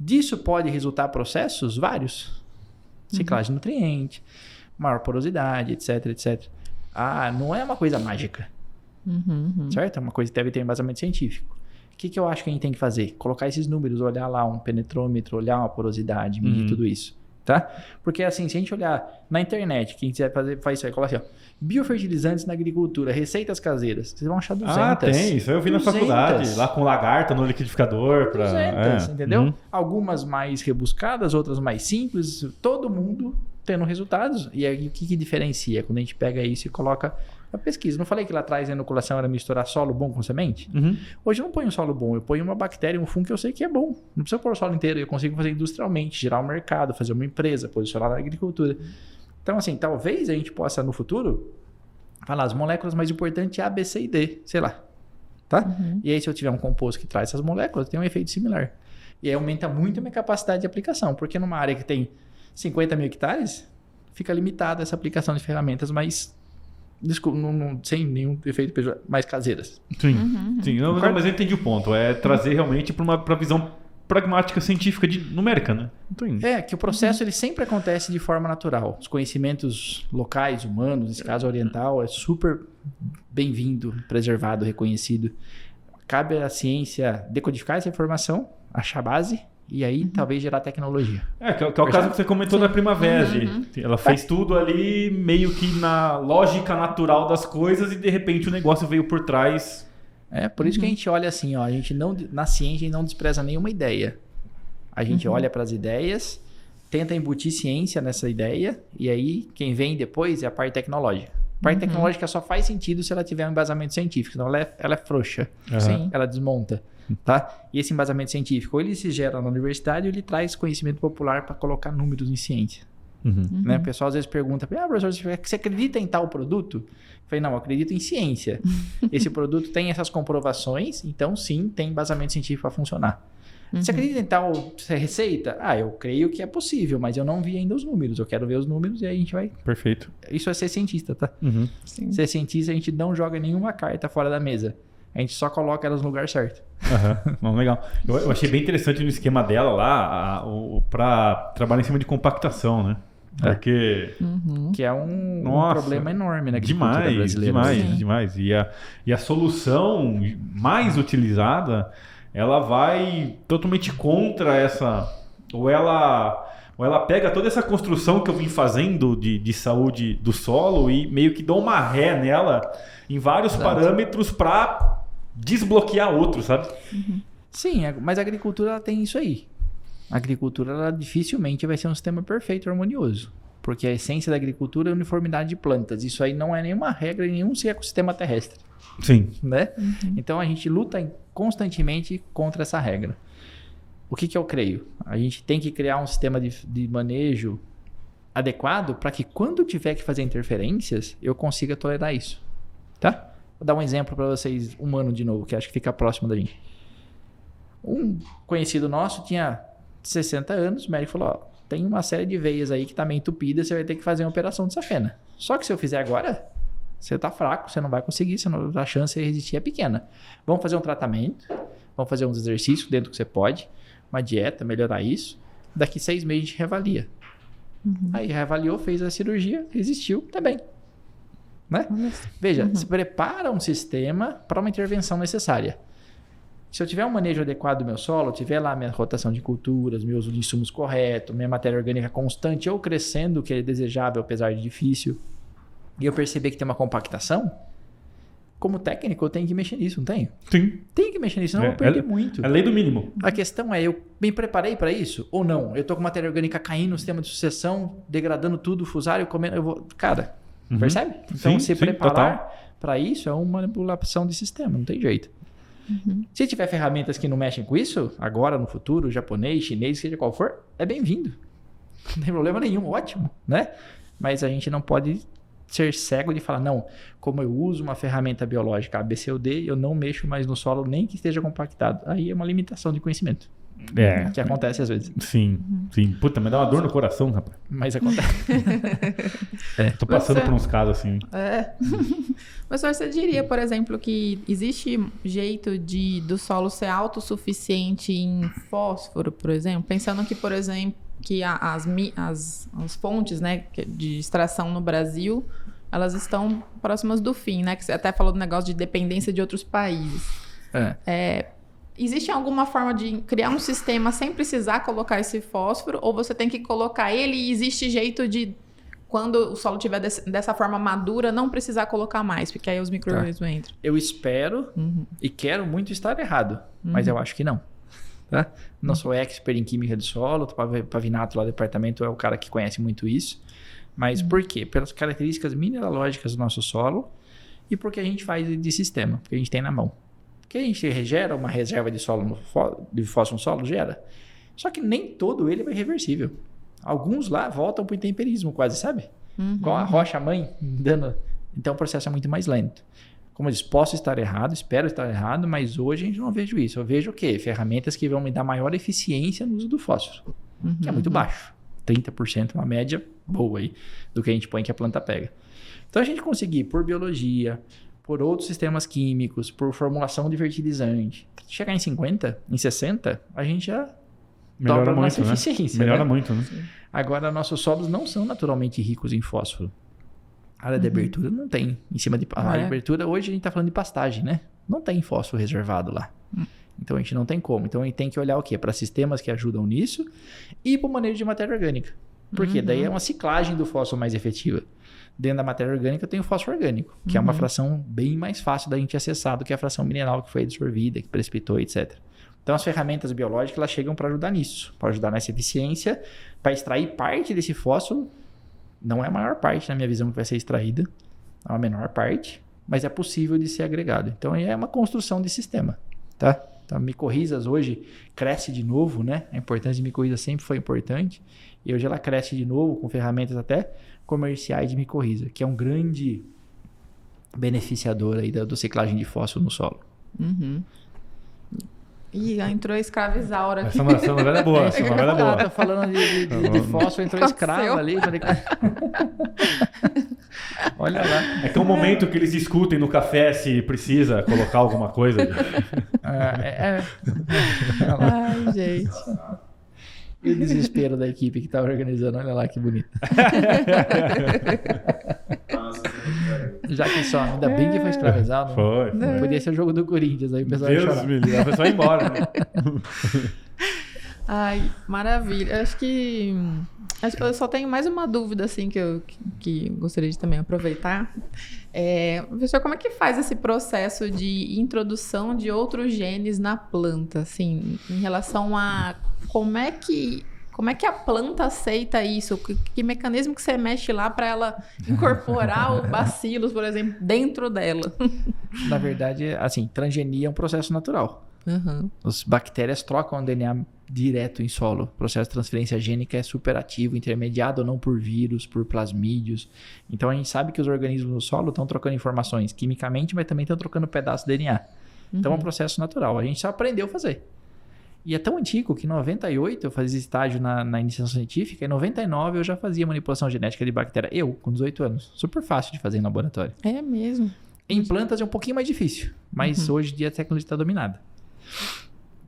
Disso pode resultar processos vários. Ciclagem de nutriente, maior porosidade, etc, etc. Não é uma coisa mágica. Certo? É uma coisa que deve ter embasamento científico. O que eu acho que a gente tem que fazer? Colocar esses números, olhar lá um penetrômetro, olhar uma porosidade, medir tudo isso. Tá? Porque assim, se a gente olhar na internet, quem quiser fazer, faz isso aí, coloca assim, ó, biofertilizantes na agricultura, receitas caseiras, vocês vão achar 200. Tem, isso eu vi 200. Na faculdade, lá com lagarta no liquidificador. 200, entendeu? Algumas mais rebuscadas, outras mais simples, todo mundo tendo resultados. E aí o que diferencia? Quando a gente pega isso e coloca a pesquisa. Não falei que lá atrás a inoculação era misturar solo bom com semente? Hoje eu não ponho um solo bom, eu ponho uma bactéria, um fungo que eu sei que é bom. Não precisa pôr o solo inteiro, eu consigo fazer industrialmente, gerar um mercado, fazer uma empresa, posicionar na agricultura. Então assim, talvez a gente possa no futuro falar as moléculas mais importantes A, B, C e D, sei lá. Tá? E aí se eu tiver um composto que traz essas moléculas, tem um efeito similar. E aí aumenta muito a minha capacidade de aplicação, porque numa área que tem 50 mil hectares, fica limitada essa aplicação de ferramentas mais... Desculpa, sem nenhum efeito mais caseiras. Sim. Não, mas eu entendi o ponto. É trazer realmente para uma visão pragmática científica numérica, né? Que o processo ele sempre acontece de forma natural. Os conhecimentos locais, humanos, nesse caso oriental, é super bem-vindo, preservado, reconhecido. Cabe à ciência decodificar essa informação, achar a base e aí talvez gerar tecnologia. Que é o caso que você comentou da Primavera. Ela fez tudo ali meio que na lógica natural das coisas e de repente o negócio veio por trás. Por isso que a gente olha assim, ó, a gente não, na ciência a gente não despreza nenhuma ideia. A gente olha para as ideias, tenta embutir ciência nessa ideia e aí quem vem depois é a parte tecnológica. A parte tecnológica só faz sentido se ela tiver um embasamento científico, senão ela é frouxa, ela desmonta. Tá? E esse embasamento científico, ou ele se gera na universidade, ou ele traz conhecimento popular para colocar números em ciência. Né? O pessoal às vezes pergunta, professor, você acredita em tal produto? Eu falei, não, eu acredito em ciência. Esse produto tem essas comprovações, então sim, tem embasamento científico para funcionar. Você acredita em tal receita? Eu creio que é possível, mas eu não vi ainda os números. Eu quero ver os números e aí a gente vai... Perfeito. Isso é ser cientista, tá? Ser cientista, a gente não joga nenhuma carta fora da mesa. A gente só coloca elas no lugar certo. Não, legal. Eu achei bem interessante no esquema dela lá, para trabalhar em cima de compactação, né? Porque... Que é um problema enorme na agricultura brasileira. Demais. E a solução mais utilizada, ela vai totalmente contra essa... Ou ela pega toda essa construção que eu vim fazendo de saúde do solo e meio que dá uma ré nela em vários parâmetros para desbloquear outros, sabe? Sim, mas a agricultura ela tem isso aí. A agricultura ela dificilmente vai ser um sistema perfeito, harmonioso. Porque a essência da agricultura é a uniformidade de plantas. Isso aí não é nenhuma regra em nenhum ecossistema terrestre. Sim. Né? Então a gente luta constantemente contra essa regra. O que eu creio? A gente tem que criar um sistema de manejo adequado para que quando tiver que fazer interferências, eu consiga tolerar isso. Tá? Vou dar um exemplo para vocês, humano de novo, que acho que fica próximo da gente. Um conhecido nosso tinha 60 anos, o médico falou, tem uma série de veias aí que tá meio entupida, você vai ter que fazer uma operação de safena. Só que se eu fizer agora, você tá fraco, você não vai conseguir, a chance de resistir é pequena. Vamos fazer um tratamento, vamos fazer uns exercícios dentro do que você pode, uma dieta, melhorar isso. Daqui 6 meses a gente reavalia. Aí reavaliou, fez a cirurgia, resistiu, tá bem. Né? Veja, se prepara um sistema para uma intervenção necessária. Se eu tiver um manejo adequado do meu solo, tiver lá minha rotação de culturas, meus insumos corretos, minha matéria orgânica constante ou crescendo, o que é desejável, apesar de difícil, e eu perceber que tem uma compactação, como técnico eu tenho que mexer nisso, não tenho? Sim. Tenho que mexer nisso, senão eu vou perder muito. É a lei do mínimo. A questão é, eu me preparei para isso ou não? Eu tô com matéria orgânica caindo no sistema de sucessão, degradando tudo, fusário, comendo, eu vou... Cara, percebe? Então, se preparar para isso é uma manipulação de sistema, não tem jeito. Se tiver ferramentas que não mexem com isso, agora, no futuro, japonês, chinês, seja qual for, é bem-vindo. Não tem problema nenhum, ótimo, né? Mas a gente não pode ser cego de falar, não, como eu uso uma ferramenta biológica A, B, C ou D, eu não mexo mais no solo, nem que esteja compactado. Aí é uma limitação de conhecimento. Que acontece às vezes. Sim. Puta, me dá uma dor no coração, rapaz. Mas acontece. Tô passando por uns casos assim. Mas você diria, por exemplo, que existe jeito do solo ser autossuficiente em fósforo, por exemplo? Pensando que, por exemplo, que as fontes, né, de extração no Brasil, elas estão próximas do fim, né? Que você até falou do negócio de dependência de outros países. Existe alguma forma de criar um sistema sem precisar colocar esse fósforo? Ou você tem que colocar ele e existe jeito de, quando o solo estiver dessa forma madura, não precisar colocar mais? Porque aí os micro-organismos entram. Eu espero e quero muito estar errado, mas eu acho que não. Tá? Não sou expert em química de solo, o Pavinato lá do departamento é o cara que conhece muito isso. Mas por quê? Pelas características mineralógicas do nosso solo e porque a gente faz de sistema, porque a gente tem na mão. Que a gente gera uma reserva de solo de fósforo no solo, gera. Só que nem todo ele é reversível. Alguns lá voltam para o intemperismo quase, sabe? Igual a rocha mãe dando. Então o processo é muito mais lento. Como eu disse, posso estar errado, espero estar errado, mas hoje a gente não vejo isso. Eu vejo o quê? Ferramentas que vão me dar maior eficiência no uso do fósforo, que é muito baixo. 30% é uma média boa aí do que a gente põe que a planta pega. Então a gente conseguir, por biologia, por outros sistemas químicos, por formulação de fertilizante, chegar em 50, em 60, a gente já dobra a nossa eficiência. Melhora muito, né? Agora, nossos solos não são naturalmente ricos em fósforo. A área de abertura não tem. Em cima de área de abertura, hoje a gente está falando de pastagem, né? Não tem fósforo reservado lá. Então a gente não tem como. Então a gente tem que olhar o quê? Para sistemas que ajudam nisso e para o manejo de matéria orgânica. Porque daí é uma ciclagem do fósforo mais efetiva. Dentro da matéria orgânica tem o fósforo orgânico, que é uma fração bem mais fácil da gente acessar do que a fração mineral que foi absorvida, que precipitou, etc. Então as ferramentas biológicas elas chegam para ajudar nisso, para ajudar nessa eficiência, para extrair parte desse fósforo. Não é a maior parte, na minha visão, que vai ser extraída, é a menor parte, mas é possível de ser agregado. Então é uma construção de sistema, tá? Então, micorrizas hoje cresce de novo, né? A importância de micorriza sempre foi importante. E hoje ela cresce de novo com ferramentas até comerciais de micorriza, que é um grande beneficiador aí da ciclagem de fósforo no solo. Ih, entrou a escravizaura aqui. Essa novela é boa, essa novela é boa. Tá falando de fósforo, entrou escravo ali. Olha lá. É que é um momento que eles discutem no café se precisa colocar alguma coisa. Ai, gente. E o desespero da equipe que tá organizando, olha lá que bonito. Já que só, ainda bem que foi escravizado. Foi. Podia ser o jogo do Corinthians, aí o pessoal ia chorar. A pessoa ia embora, né? Ai, maravilha. Acho que eu só tenho mais uma dúvida, assim, que eu gostaria de também aproveitar. Professor, como é que faz esse processo de introdução de outros genes na planta, assim, em relação a como é que a planta aceita isso? Que mecanismo que você mexe lá para ela incorporar o bacilos, por exemplo, dentro dela? Na verdade, assim, transgenia é um processo natural. As bactérias trocam o DNA direto em solo. O processo de transferência gênica é superativo, intermediado ou não por vírus, por plasmídios. Então a gente sabe que os organismos no solo estão trocando informações quimicamente, mas também estão trocando pedaços de DNA. Então é um processo natural. A gente só aprendeu a fazer. E é tão antigo que em 98 eu fazia estágio na iniciação científica, e em 99 eu já fazia manipulação genética de bactéria. Eu, com 18 anos. Super fácil de fazer em laboratório. É mesmo? Em plantas é um pouquinho mais difícil, mas hoje em dia a tecnologia está dominada.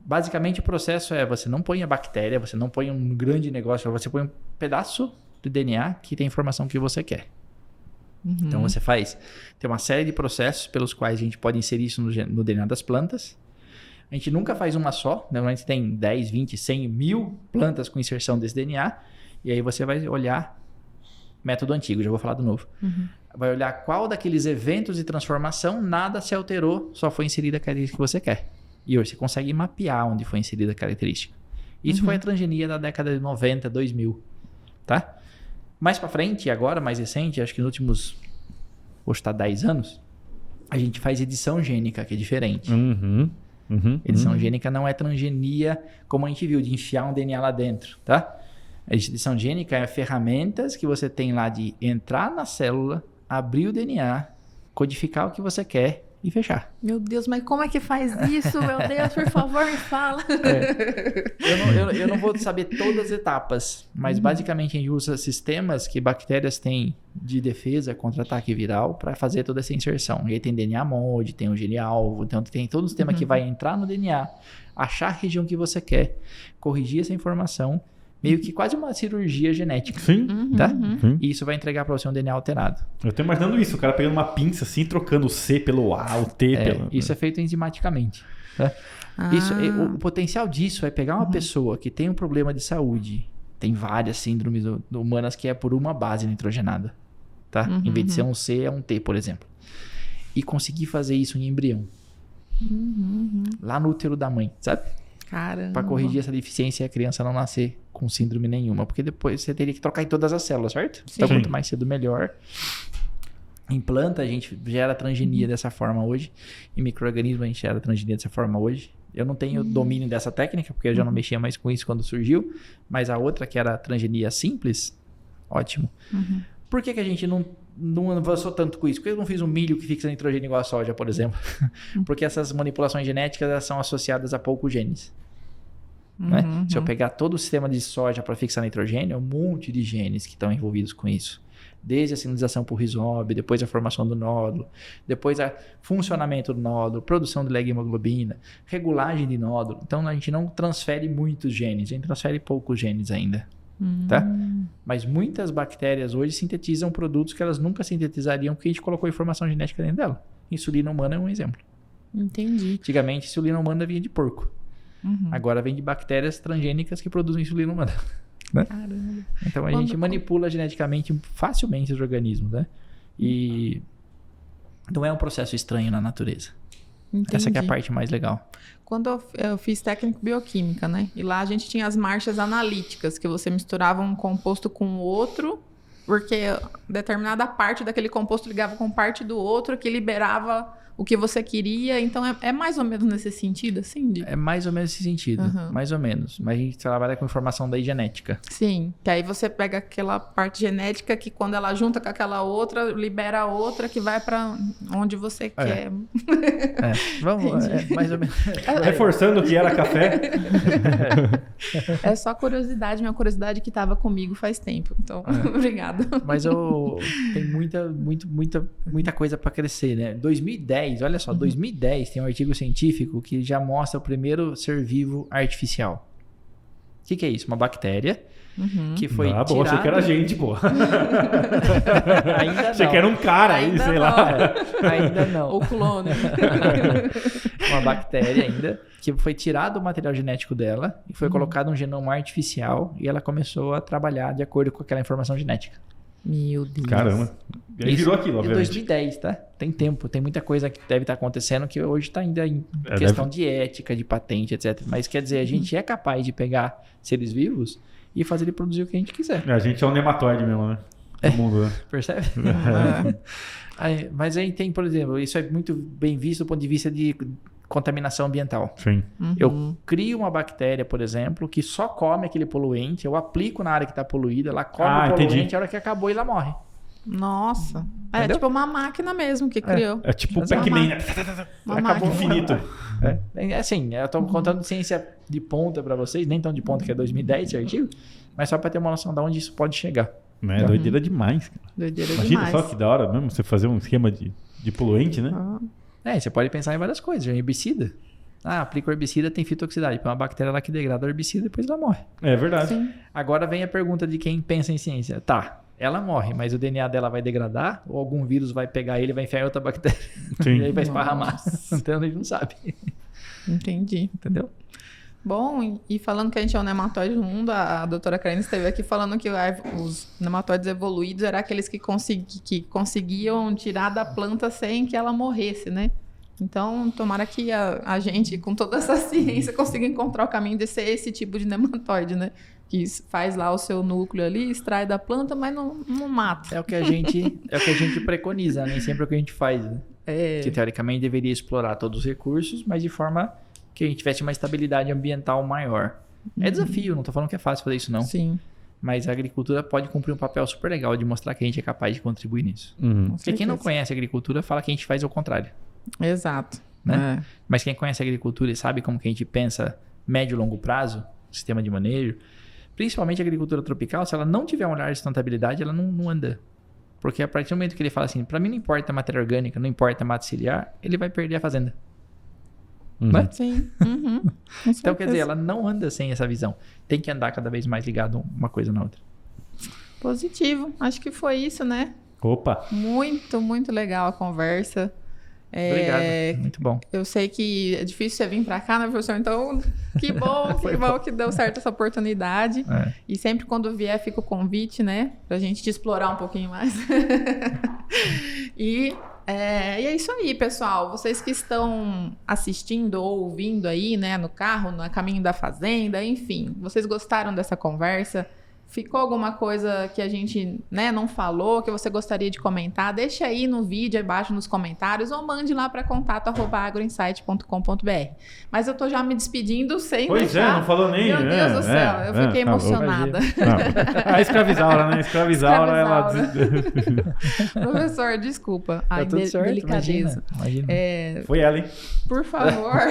Basicamente o processo é, você não põe a bactéria, você não põe um grande negócio, você põe um pedaço de DNA que tem a informação que você quer. Então você tem uma série de processos pelos quais a gente pode inserir isso no DNA das plantas. A gente nunca faz uma só, normalmente tem 10, 20, 100, 1000 plantas com inserção desse DNA, e aí você vai olhar, método antigo, já vou falar do novo. Vai olhar qual daqueles eventos de transformação nada se alterou, só foi inserida a característica que você quer. E hoje você consegue mapear onde foi inserida a característica. Isso foi a transgenia da década de 90, 2000, tá? Mais pra frente, agora, mais recente, acho que nos últimos, hoje tá 10 anos, a gente faz edição gênica, que é diferente. Edição gênica não é transgenia como a gente viu, de enfiar um DNA lá dentro, tá? A edição gênica é ferramentas que você tem lá de entrar na célula, abrir o DNA, codificar o que você quer e fechar. Meu Deus, mas como é que faz isso? Meu Deus, por favor, me fala. Eu não vou saber todas as etapas, mas basicamente a gente usa sistemas que bactérias têm de defesa contra ataque viral para fazer toda essa inserção. E aí tem DNA molde, tem o gene-alvo, então tem todo o sistema que vai entrar no DNA, achar a região que você quer, corrigir essa informação, meio que quase uma cirurgia genética. Sim. Tá? E isso vai entregar para você um DNA alterado. Eu tô imaginando isso, o cara pegando uma pinça assim, trocando o C pelo A, o T pelo... Isso é feito enzimaticamente. Tá? O potencial disso é pegar uma pessoa que tem um problema de saúde, tem várias síndromes humanas que é por uma base nitrogenada. Tá? Em vez de ser um C, é um T, por exemplo. E conseguir fazer isso em embrião. Lá no útero da mãe, sabe? Caramba. Para corrigir essa deficiência e a criança não nascer com síndrome nenhuma. Porque depois você teria que trocar em todas as células, certo? Sim. Então, quanto mais cedo, melhor. Em planta, a gente gera transgenia dessa forma hoje. Em micro-organismo, a gente gera transgenia dessa forma hoje. Eu não tenho domínio dessa técnica, porque eu já não mexia mais com isso quando surgiu. Mas a outra, que era a transgenia simples, ótimo. Por que a gente não avançou tanto com isso? Por que eu não fiz um milho que fixa nitrogênio igual a soja, por exemplo? Porque essas manipulações genéticas elas são associadas a poucos genes. Né? Se eu pegar todo o sistema de soja para fixar nitrogênio, é um monte de genes que estão envolvidos com isso. Desde a sinalização por rizóbio, depois a formação do nódulo, depois o funcionamento do nódulo, produção de leg-hemoglobina, regulagem de nódulo. Então a gente não transfere muitos genes, a gente transfere poucos genes ainda. Tá? Mas muitas bactérias hoje sintetizam produtos que elas nunca sintetizariam porque a gente colocou informação genética dentro dela. Insulina humana é um exemplo. Entendi. Antigamente, insulina humana vinha de porco. Agora vem de bactérias transgênicas que produzem insulina humana. Né? Caramba. Então a gente manipula geneticamente facilmente os organismos, né? E não é um processo estranho na natureza. Entendi. Essa que é a parte mais legal. Quando eu fiz técnico bioquímica, né? E lá a gente tinha as marchas analíticas, que você misturava um composto com o outro, porque determinada parte daquele composto ligava com parte do outro, que liberava o que você queria. Então é mais ou menos nesse sentido, assim? É mais ou menos nesse sentido, mais ou menos. Mas a gente trabalha com informação daí genética. Sim, que aí você pega aquela parte genética que quando ela junta com aquela outra, libera a outra que vai para onde você quer. Vamos, mais ou menos. Reforçando que era café. É só curiosidade, minha curiosidade que estava comigo faz tempo. Então, obrigada. Mas tem muita coisa para crescer, né? 2010, olha só, 2010 tem um artigo científico que já mostra o primeiro ser vivo artificial. O que é isso? Uma bactéria que foi tirada... Pô, achei que era gente, pô. Ainda não. Achei que era um cara aí, sei lá. Ainda não. O clone. Uma bactéria ainda, que foi tirado o material genético dela e foi colocado um genoma artificial e ela começou a trabalhar de acordo com aquela informação genética. Meu Deus. Caramba. E aí virou aquilo, obviamente. Em 2010, tá? Tem tempo, tem muita coisa que deve estar acontecendo que hoje está ainda em questão de ética, de patente, etc. Mas quer dizer, a gente é capaz de pegar seres vivos e fazer ele produzir o que a gente quiser. A gente é um nematóide mesmo, né? No mundo, né? Percebe? Mas aí tem, por exemplo, isso é muito bem visto do ponto de vista de contaminação ambiental. Sim. Eu crio uma bactéria, por exemplo, que só come aquele poluente, eu aplico na área que está poluída, ela come o poluente, a hora que acabou ela morre. Nossa. É tipo uma máquina mesmo que criou. É tipo o Pac-Man. Acabou infinito. Assim, eu estou contando ciência de ponta para vocês, nem tão de ponta que é 2010 esse artigo, mas só para ter uma noção de onde isso pode chegar. É doideira demais. Doideira Imagina demais. só que da hora mesmo você fazer um esquema de poluente, né? Você pode pensar em várias coisas, herbicida. aplica o herbicida, tem fitotoxicidade. Tem uma bactéria lá que degrada o herbicida e depois ela morre. É verdade. Sim. Agora vem a pergunta de quem pensa em ciência. Tá, ela morre, mas o DNA dela vai degradar? Ou algum vírus vai pegar ele e vai enfiar em outra bactéria? Sim. E aí vai esparramar. Nossa. Então a gente não sabe. Entendi. Entendeu? Bom, e falando que a gente é um nematóide no mundo, a doutora Karine esteve aqui falando que os nematóides evoluídos eram aqueles que conseguiam tirar da planta sem que ela morresse, né? Então, tomara que a gente, com toda essa ciência, consiga encontrar o caminho de ser esse tipo de nematóide, né? Que faz lá o seu núcleo ali, extrai da planta, mas não mata. É o que a gente preconiza, nem sempre é o que a gente faz. Né? Que teoricamente deveria explorar todos os recursos, mas de forma que a gente tivesse uma estabilidade ambiental maior. É desafio, não tô falando que é fácil fazer isso não. Sim. Mas a agricultura pode cumprir um papel super legal de mostrar que a gente é capaz de contribuir nisso. Porque quem não conhece a agricultura fala que a gente faz o contrário. Exato. Né? Mas quem conhece a agricultura e sabe como que a gente pensa médio e longo prazo, sistema de manejo, principalmente a agricultura tropical, se ela não tiver um olhar de sustentabilidade, ela não anda. Porque a partir do momento que ele fala assim, para mim não importa a matéria orgânica, não importa a mata ciliar, ele vai perder a fazenda. Né? Sim. Então, quer dizer, ela não anda sem essa visão. Tem que andar cada vez mais ligado uma coisa na outra. Positivo. Acho que foi isso, né? Opa! Muito, muito legal a conversa. Obrigado. Muito bom. Eu sei que é difícil você vir para cá, né, professor? Então, que bom que deu certo essa oportunidade. E sempre quando vier, fica o convite, né? Pra gente te explorar um pouquinho mais. E é isso aí, pessoal. Vocês que estão assistindo ou ouvindo aí, né, no carro, no caminho da fazenda, enfim. Vocês gostaram dessa conversa? Ficou alguma coisa que a gente, né, não falou, que você gostaria de comentar? Deixa aí no vídeo, aí embaixo nos comentários, ou mande lá para contato@agroinsight.com.br. Mas eu tô já me despedindo sem deixar... Não falou nem... Meu Deus do céu, eu fiquei emocionada. A escravizaura, né? Escravizaura, ela... Professor, desculpa. Ai, tudo certo, delicadeza. Imagina. Foi ela, hein? Por favor,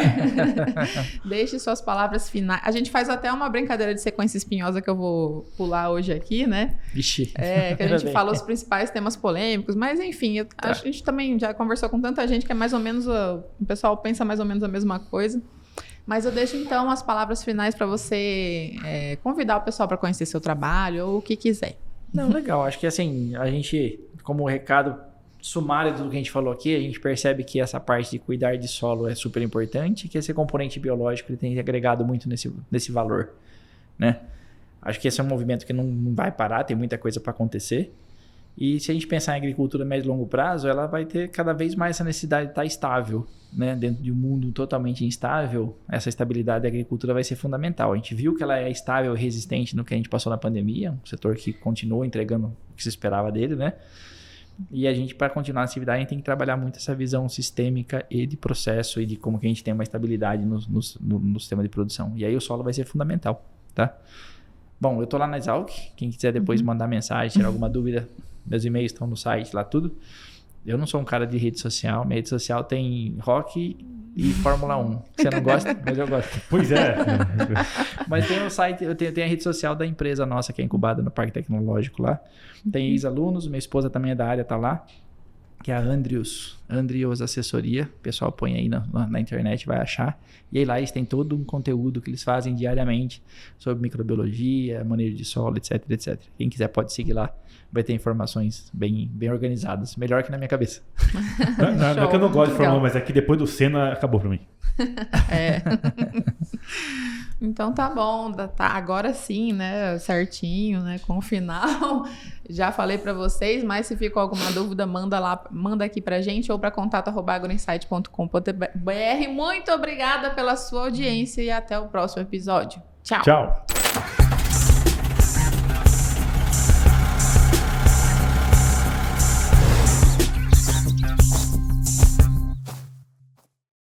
deixe suas palavras finais. A gente faz até uma brincadeira de sequência espinhosa que eu vou pular hoje aqui, né? Vixe. Que a gente fala os principais temas polêmicos, mas enfim, acho que a gente também já conversou com tanta gente que é mais ou menos, o pessoal pensa mais ou menos a mesma coisa. Mas eu deixo então as palavras finais para você convidar o pessoal para conhecer seu trabalho ou o que quiser. Não, legal. Acho que assim, a gente, como recado sumário do que a gente falou aqui, a gente percebe que essa parte de cuidar de solo é super importante, que esse componente biológico ele tem agregado muito nesse valor, né? Acho que esse é um movimento que não vai parar, tem muita coisa para acontecer. E se a gente pensar em agricultura a médio e longo prazo, ela vai ter cada vez mais essa necessidade de estar estável, né? Dentro de um mundo totalmente instável, essa estabilidade da agricultura vai ser fundamental. A gente viu que ela é estável e resistente no que a gente passou na pandemia, um setor que continuou entregando o que se esperava dele, né? E a gente, para continuar a atividade, a gente tem que trabalhar muito essa visão sistêmica e de processo e de como que a gente tem uma estabilidade no sistema de produção. E aí o solo vai ser fundamental, tá? Bom, eu tô lá na Exalc, quem quiser depois mandar mensagem, tirar alguma dúvida, meus e-mails estão no site lá, tudo. Eu não sou um cara de rede social, minha rede social tem rock e Fórmula 1. Você não gosta, mas eu gosto. Pois é. Mas tem o site, eu tenho a rede social da empresa nossa, que é incubada no Parque Tecnológico lá. Tem ex-alunos, minha esposa também é da área, tá lá. Que é a Andrius Assessoria. O pessoal põe aí na internet, vai achar. E aí lá eles têm todo um conteúdo que eles fazem diariamente sobre microbiologia, manejo de solo, etc, etc. Quem quiser pode seguir lá. Vai ter informações bem organizadas. Melhor que na minha cabeça. Não é que eu não gosto de Fórmula 1, mas é que depois do Senna acabou pra mim. Então tá bom, tá agora sim, né, certinho, né, com o final. Já falei para vocês, mas se ficou alguma dúvida, manda aqui pra gente ou para contato@agroinsight.com.br. Muito obrigada pela sua audiência e até o próximo episódio. Tchau. Tchau.